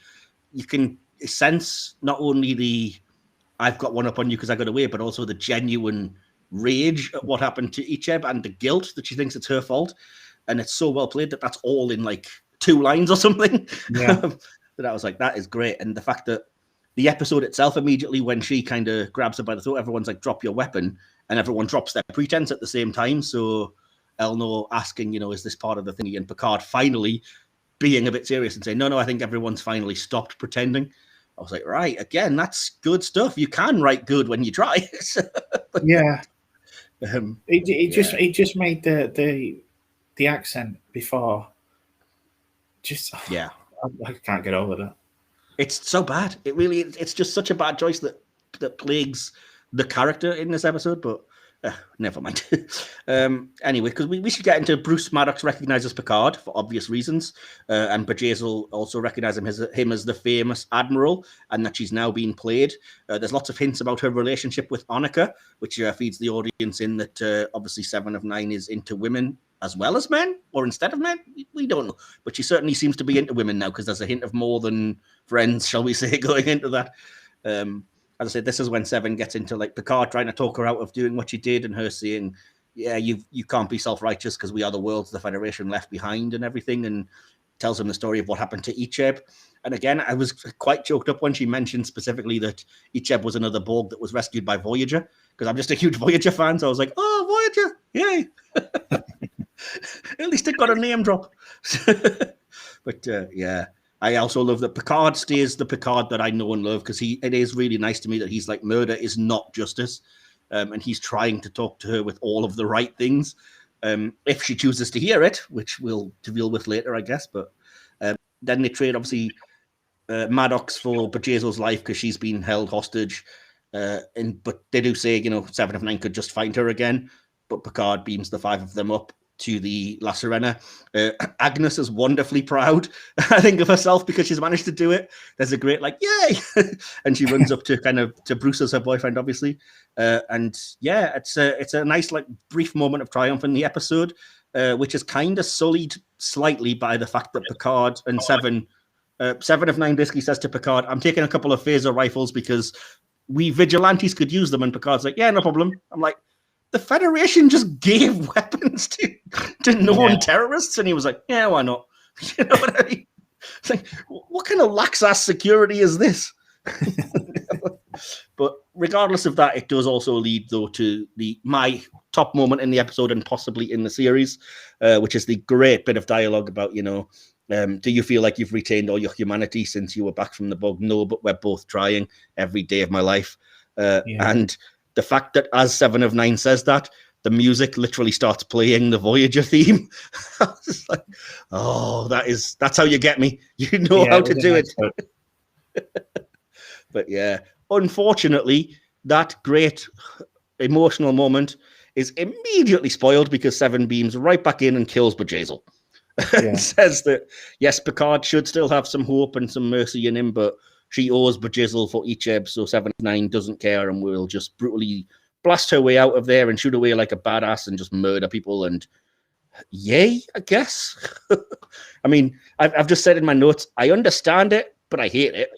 you can sense not only the I've got one up on you because I got away, but also the genuine rage at what happened to Icheb and the guilt that she thinks it's her fault. And it's so well played that that's all in like 2 lines or something. Yeah. That I was like, that is great. And the fact that the episode itself, immediately when she kind of grabs her by the throat, everyone's like, drop your weapon. And everyone drops their pretense at the same time. So Elnor asking, you know, is this part of the thingy? And Picard finally being a bit serious and saying, no, I think everyone's finally stopped pretending. I was like, right, again, that's good stuff. You can write good when you try. Yeah. It just made the accent before. Just yeah, I can't get over that. It's so bad. It's just such a bad choice that plagues the character in this episode. But never mind. Anyway, because we should get into Bruce Maddox recognizes Picard for obvious reasons, and Bjayzl also recognizes him as the famous admiral, and that she's now being played. There's lots of hints about her relationship with Annika, which feeds the audience in that obviously 7 of 9 is into women as well as men, or instead of men. We don't know, but she certainly seems to be into women now, because there's a hint of more than friends, shall we say, going into that. As I said, this is when 7 gets into like Picard trying to talk her out of doing what she did, and her saying, yeah, you can't be self-righteous because we are the worlds the Federation left behind and everything, and tells him the story of what happened to Icheb. And again, I was quite choked up when she mentioned specifically that Icheb was another Borg that was rescued by Voyager, because I'm just a huge Voyager fan, so I was like, oh, Voyager, yay. At least it got a name drop. But yeah. I also love that Picard stays the Picard that I know and love, because it is really nice to me that he's like, murder is not justice. And he's trying to talk to her with all of the right things. If she chooses to hear it, which we'll deal with later, I guess. But then they trade, obviously, Maddox for Bjayzl's life because she's been held hostage. But they do say, 7 of 9 could just find her again. But Picard beams the 5 of them up to the La Serena. Agnes is wonderfully proud, I think, of herself because she's managed to do it. There's a great yay, and she runs up to Bruce as her boyfriend, obviously. And yeah, it's a nice brief moment of triumph in the episode, which is kind of sullied slightly by the fact that Picard and 7 of 9 basically says to Picard, I'm taking a couple of phaser rifles because we vigilantes could use them. And Picard's like, yeah, no problem. I'm like, the Federation just gave weapons to known terrorists, and he was like, yeah, why not? You know what I mean? It's like, what kind of lax-ass security is this? But regardless of that, it does also lead, though, to my top moment in the episode and possibly in the series, which is the great bit of dialogue about, do you feel like you've retained all your humanity since you were back from the Borg? No, but we're both trying every day of my life. And the fact that as 7 of 9 says that, the music literally starts playing the Voyager theme. I was just like, oh, that's how you get me. You know how to do it. But yeah, unfortunately, that great emotional moment is immediately spoiled because 7 beams right back in and kills Bjayzl. And says that, yes, Picard should still have some hope and some mercy in him, but she owes Bjayzl for Icheb, so 7 of 9 doesn't care and will just brutally blast her way out of there and shoot away like a badass and just murder people. And yay, I guess. I mean, I've just said in my notes, I understand it, but I hate it.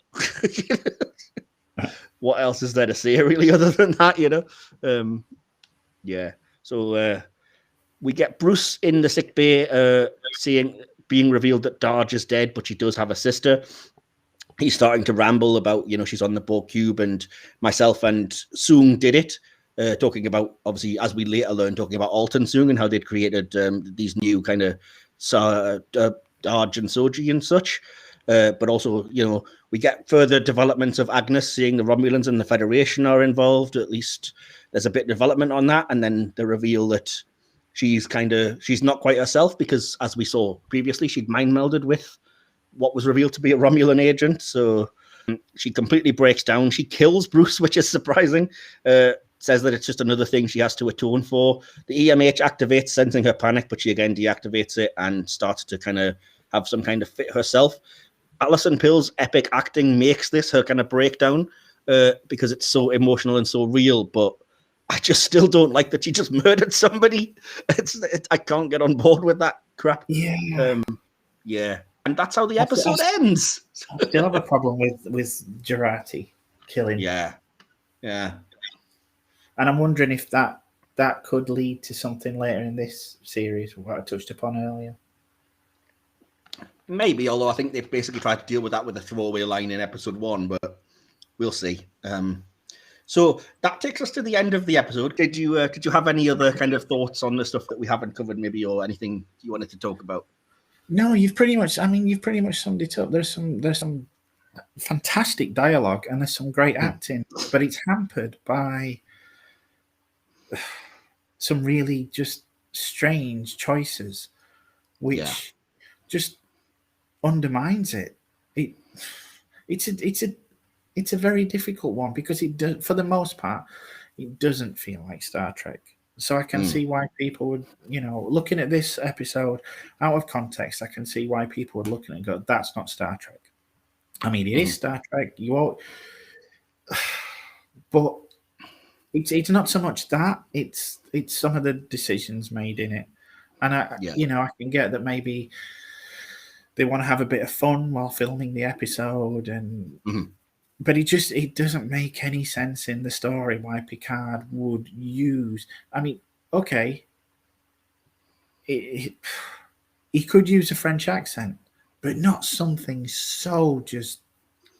What else is there to say, really, other than that, you know? Yeah. So we get Bruce in the sick bay being revealed that Darge is dead, but she does have a sister. He's starting to ramble about, you know, she's on the Borg cube, and myself and Soong did it. Talking about, obviously, as we later learned, talking about Alton Soong and how they'd created these new kind of Darge and Soji and such. But also, you know, we get further developments of Agnes, seeing the Romulans and the Federation are involved. At least there's a bit of development on that. And then the reveal that she's not quite herself, because as we saw previously, she'd mind melded with what was revealed to be a Romulan agent. So she completely breaks down. She kills Bruce, which is surprising. Says that it's just another thing she has to atone for. The EMH activates, sensing her panic, but she again deactivates it and starts to kind of have some kind of fit herself. Alison Pill's epic acting makes this her kind of breakdown because it's so emotional and so real, but I just still don't like that she just murdered somebody. I can't get on board with that crap. Yeah. Yeah. And that's how the episode ends. I still have a problem with Jurati killing. Yeah. Yeah. And I'm wondering if that could lead to something later in this series, what I touched upon earlier. Maybe, although I think they've basically tried to deal with that with a throwaway line in episode 1, but we'll see. So that takes us to the end of the episode. Did you have any other kind of thoughts on the stuff that we haven't covered, maybe, or anything you wanted to talk about? No, you've pretty much summed it up. There's some fantastic dialogue and there's some great acting, but it's hampered by some really just strange choices, which just undermines it. It's a very difficult one because for the most part, it doesn't feel like Star Trek. So I can see why people would, you know, looking at this episode out of context, I can see why people would look at it and go, "That's not Star Trek." I mean, it is Star Trek. You won't, but it's not so much that. It's some of the decisions made in it, and I can get that maybe they want to have a bit of fun while filming the episode, and but it doesn't make any sense in the story why Picard would use. I mean, okay, he could use a French accent, but not something so just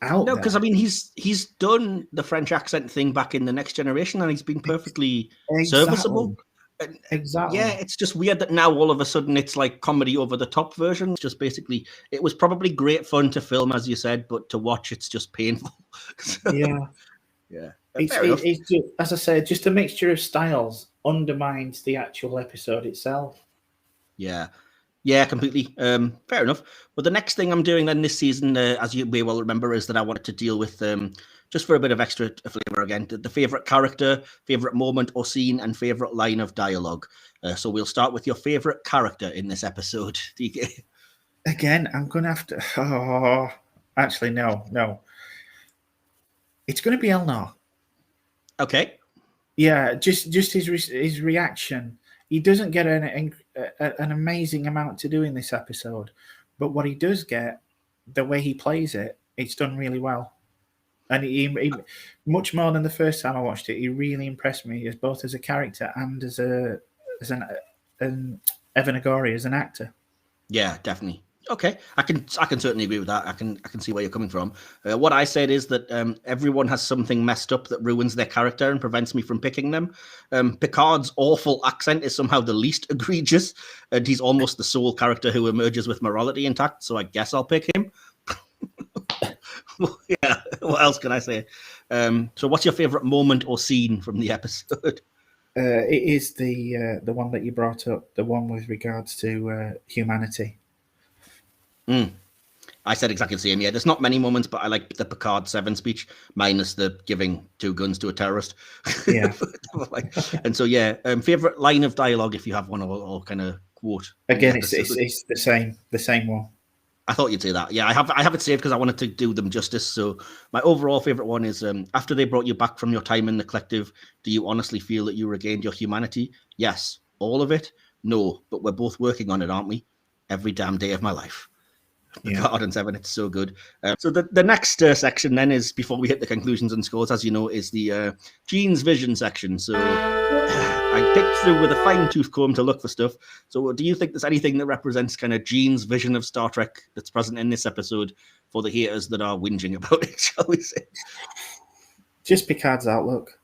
out. No, because I mean, he's done the French accent thing back in The Next Generation, and he's been perfectly serviceable. Exactly. Yeah, it's just weird that now all of a sudden it's like comedy over the top version. It's just basically, it was probably great fun to film, as you said, but to watch it's just painful. Yeah. It's just, as I said, just a mixture of styles undermines the actual episode itself. Yeah, completely. Fair enough. But the next thing I'm doing then this season, as you may well remember, is that I wanted to deal with, just for a bit of extra flavor again, the favorite character, favorite moment or scene, and favorite line of dialogue. So we'll start with your favorite character in this episode, DK. Again, I'm going to have to... Oh, actually, no. It's going to be Elnor. Okay. Yeah, just his reaction. He doesn't get an amazing amount to do in this episode, but what he does get, the way he plays it, it's done really well. And he much more than the first time I watched it, he really impressed me as both as a character and as an Evan Agori as an actor. Yeah, definitely. Okay, I can certainly agree with that. I can see where you're coming from. What I said is that everyone has something messed up that ruins their character and prevents me from picking them. Picard's awful accent is somehow the least egregious, and he's almost the sole character who emerges with morality intact. So I guess I'll pick him. Yeah. What else can I say? So, what's your favorite moment or scene from the episode? It is the one that you brought up, the one with regards to humanity. I said exactly the same. Yeah, there's not many moments, but I like the Picard 7 speech, minus the giving 2 guns to a terrorist. Yeah. And so, yeah, favorite line of dialogue, if you have one, or kind of quote. Again, it's the same one. I thought you'd say that. Yeah, I have it saved because I wanted to do them justice. So my overall favorite one is after they brought you back from your time in the collective, do you honestly feel that you regained your humanity? Yes. All of it? No. But we're both working on it, aren't we? Every damn day of my life. Picard and Seven, it's so good. So the next section then is, before we hit the conclusions and scores, as you know, is the Gene's vision section. So I picked through with a fine-tooth comb to look for stuff. So do you think there's anything that represents kind of Gene's vision of Star Trek that's present in this episode for the haters that are whinging about it, shall we say? Just Picard's outlook.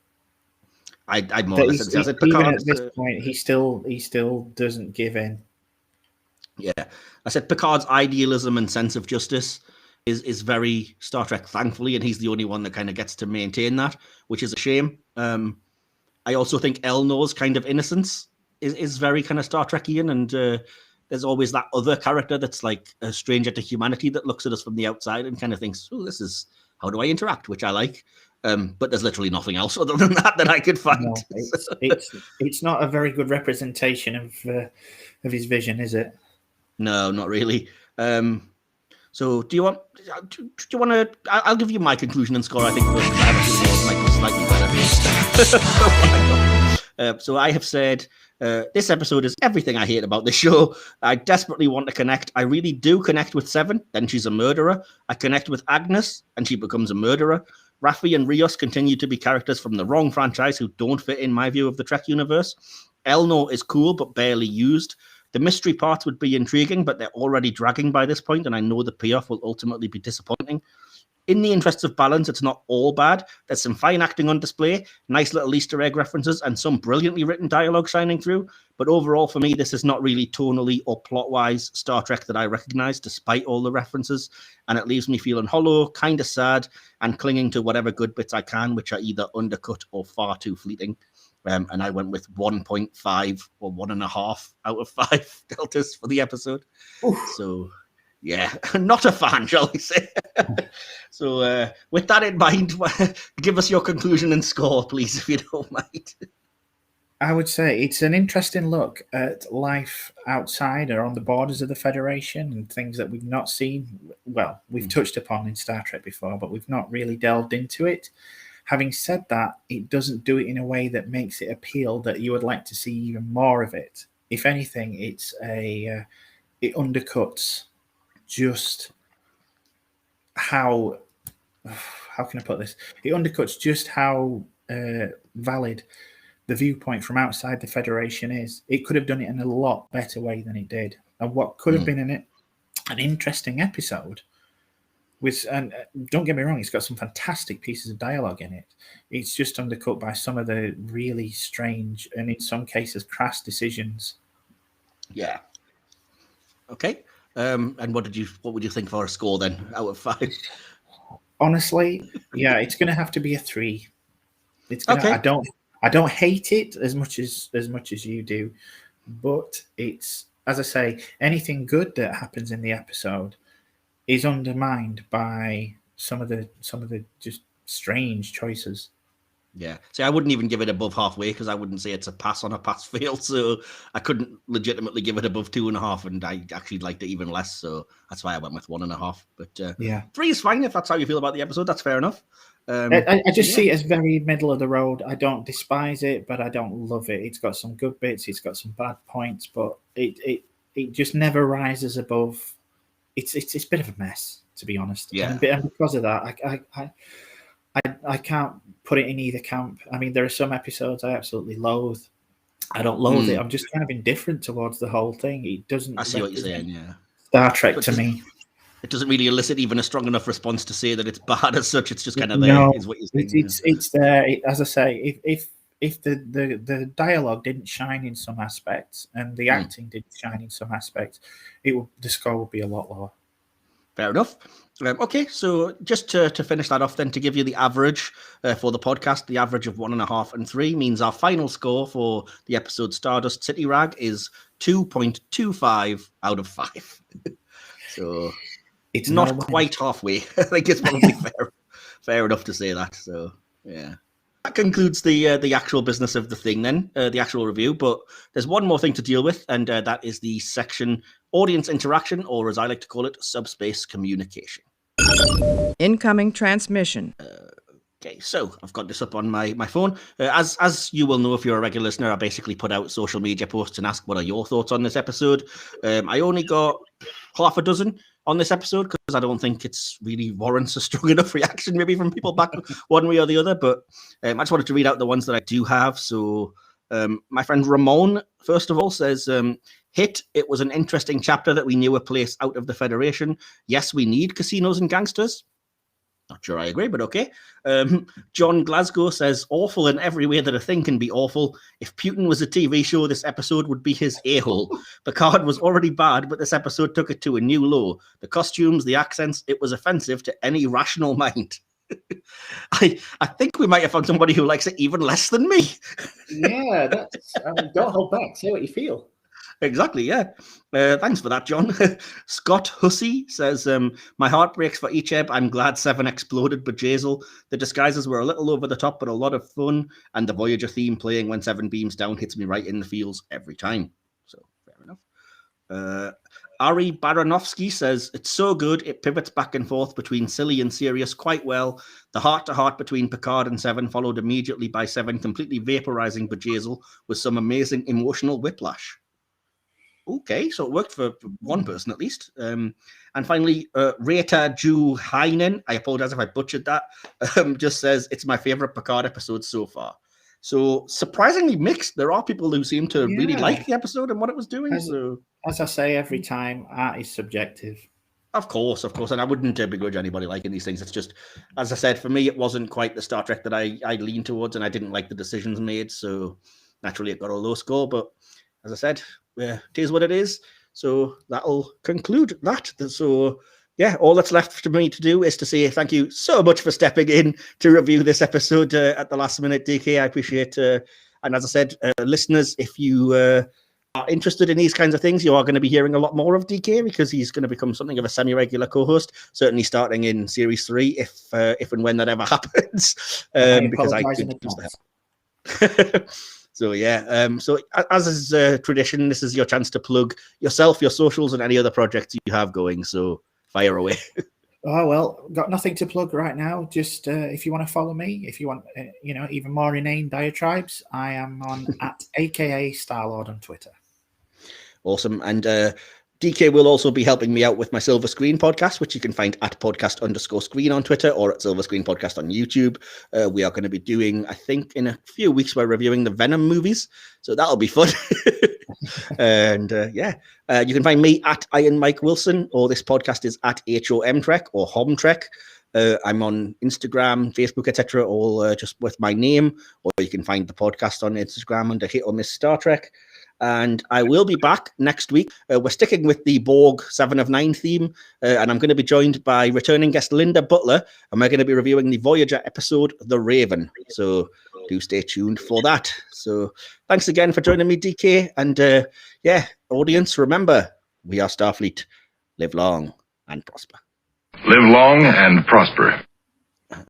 I'd more or less say even at this point, he still doesn't give in. Yeah, I said Picard's idealism and sense of justice is very Star Trek, thankfully, and he's the only one that kind of gets to maintain that, which is a shame. I also think Elnor's kind of innocence is very kind of Star Trekian, and there's always that other character that's like a stranger to humanity that looks at us from the outside and kind of thinks, oh, this is, how do I interact, which I like. But there's literally nothing else other than that I could find. No, it's not a very good representation of his vision, is it? No, not really. So do you want to? I'll give you my conclusion and score. I think first, because I have a feeling yours might be slightly better. So I have said this episode is everything I hate about this show. I desperately want to connect. I really do connect with Seven. Then she's a murderer. I connect with Agnes, and she becomes a murderer. Raffi and Rios continue to be characters from the wrong franchise who don't fit in my view of the Trek universe. Elnor is cool but barely used. The mystery parts would be intriguing, but they're already dragging by this point, and I know the payoff will ultimately be disappointing. In the interests of balance, it's not all bad. There's some fine acting on display, nice little Easter egg references, and some brilliantly written dialogue shining through. But overall, for me, this is not really tonally or plot-wise Star Trek that I recognize, despite all the references. And it leaves me feeling hollow, kind of sad, and clinging to whatever good bits I can, which are either undercut or far too fleeting. And I went with 1.5 or 1.5 out of 5 deltas for the episode. Oof. So, yeah, not a fan, shall we say. So, with that in mind, give us your conclusion and score, please, if you don't mind. I would say it's an interesting look at life outside or on the borders of the Federation and things that we've not seen. Well, we've touched upon in Star Trek before, but we've not really delved into it. Having said that, it doesn't do it in a way that makes it appeal that you would like to see even more of it. If anything, it undercuts just how can I put this? It undercuts just how valid the viewpoint from outside the Federation is. It could have done it in a lot better way than it did. And what could have been an interesting episode and don't get me wrong, it's got some fantastic pieces of dialogue in it. It's just undercut by some of the really strange and in some cases crass decisions. Yeah. Okay. And what would you think for a score then out of 5? Honestly, yeah, it's going to have to be a 3. It's gonna, okay. I don't hate it as much as you do, but it's, as I say, anything good that happens in the episode is undermined by some of the just strange choices. Yeah. See, I wouldn't even give it above halfway because I wouldn't say it's a pass on a pass fail. So I couldn't legitimately give it above 2.5, and I actually liked it even less. So that's why I went with 1.5. But yeah, 3 is fine if that's how you feel about the episode. That's fair enough. I just see it as very middle of the road. I don't despise it, but I don't love it. It's got some good bits. It's got some bad points, but it just never rises above. It's a bit of a mess, to be honest. Yeah. And because of that, I can't put it in either camp. I mean, there are some episodes I absolutely loathe. I don't loathe it. I'm just kind of indifferent towards the whole thing. It doesn't. I see what you're saying. Yeah. Star Trek to me. It doesn't really elicit even a strong enough response to say that it's bad as such. It's just kind of there. Is what you're saying. It's there. As I say, if the dialogue didn't shine in some aspects and the acting didn't shine in some aspects, the score would be a lot lower. Fair enough. Okay, so just to finish that off then, to give you the average for the podcast, the average of 1.5 and 3 means our final score for the episode Stardust City Rag is 2.25 out of 5. So it's not quite halfway. I think it's probably fair enough to say that. So yeah. That concludes the actual business of the thing then, the actual review. But there's one more thing to deal with, and that is the section audience interaction, or as I like to call it, subspace communication. Incoming transmission. Okay, so I've got this up on my phone. As you will know if you're a regular listener, I basically put out social media posts and ask what are your thoughts on this episode. I only got half a dozen on this episode because I don't think it's really warrants a strong enough reaction maybe from people back one way or the other. But I just wanted to read out the ones that I do have. So my friend Ramon, first of all, says, Hit, it was an interesting chapter that we knew a place out of the Federation. Yes, we need casinos and gangsters. Not sure I agree, but okay. John Glasgow says, awful in every way that a thing can be awful. If Putin was a TV show, this episode would be his a-hole. Picard was already bad, but this episode took it to a new low. The costumes, the accents, it was offensive to any rational mind. I think we might have found somebody who likes it even less than me. Yeah, that's don't hold back. Say what you feel. Exactly, yeah. Thanks for that, John. Scott Hussey says, my heart breaks for each ebb. I'm glad 7 exploded, but Jazel. The disguises were a little over the top, but a lot of fun. And the Voyager theme playing when 7 beams down hits me right in the feels every time. So, fair enough. Ari Baranovsky says, it's so good. It pivots back and forth between silly and serious quite well. The heart-to-heart between Picard and 7 followed immediately by 7 completely vaporizing Bajazil with some amazing emotional whiplash. Okay, so it worked for one person at least. And finally, Rita Ju Heinen, I apologize if I butchered that, just says, it's my favorite Picard episode so far. So surprisingly mixed. There are people who seem to really like the episode and what it was doing. As I say every time, art is subjective. Of course. And I wouldn't begrudge anybody liking these things. It's just, as I said, for me, it wasn't quite the Star Trek that I leaned towards, and I didn't like the decisions made. So naturally, it got a low score. But as I said, it is what it is. So that'll conclude that. So yeah, all that's left for me to do is to say thank you so much for stepping in to review this episode at the last minute, DK. I appreciate and as I said, listeners, if you are interested in these kinds of things, you are going to be hearing a lot more of DK because he's going to become something of a semi-regular co-host, certainly starting in Series 3, if and when that ever happens. Because I could So yeah, so as is tradition, this is your chance to plug yourself, your socials, and any other projects you have going. So fire away. Oh, well, got nothing to plug right now. Just if you want to follow me, if you want, even more inane diatribes, I am on at AKA Starlord on Twitter. Awesome. And DK will also be helping me out with my Silver Screen podcast, which you can find at podcast_screen on Twitter or at Silver Screen Podcast on YouTube. We are going to be doing, I think in a few weeks, we're reviewing the Venom movies. So that'll be fun. And you can find me at Iron Mike Wilson, or this podcast is at HoM Trek or HoM Trek. I'm on Instagram, Facebook, etc., all just with my name, or you can find the podcast on Instagram under Hit or Miss Star Trek. And I will be back next week. We're sticking with the Borg 7 of 9 theme, and I'm going to be joined by returning guest Linda Butler, and we're going to be reviewing the Voyager episode, The Raven. So do stay tuned for that. So thanks again for joining me, DK. And audience, remember, we are Starfleet. Live long and prosper. Live long and prosper.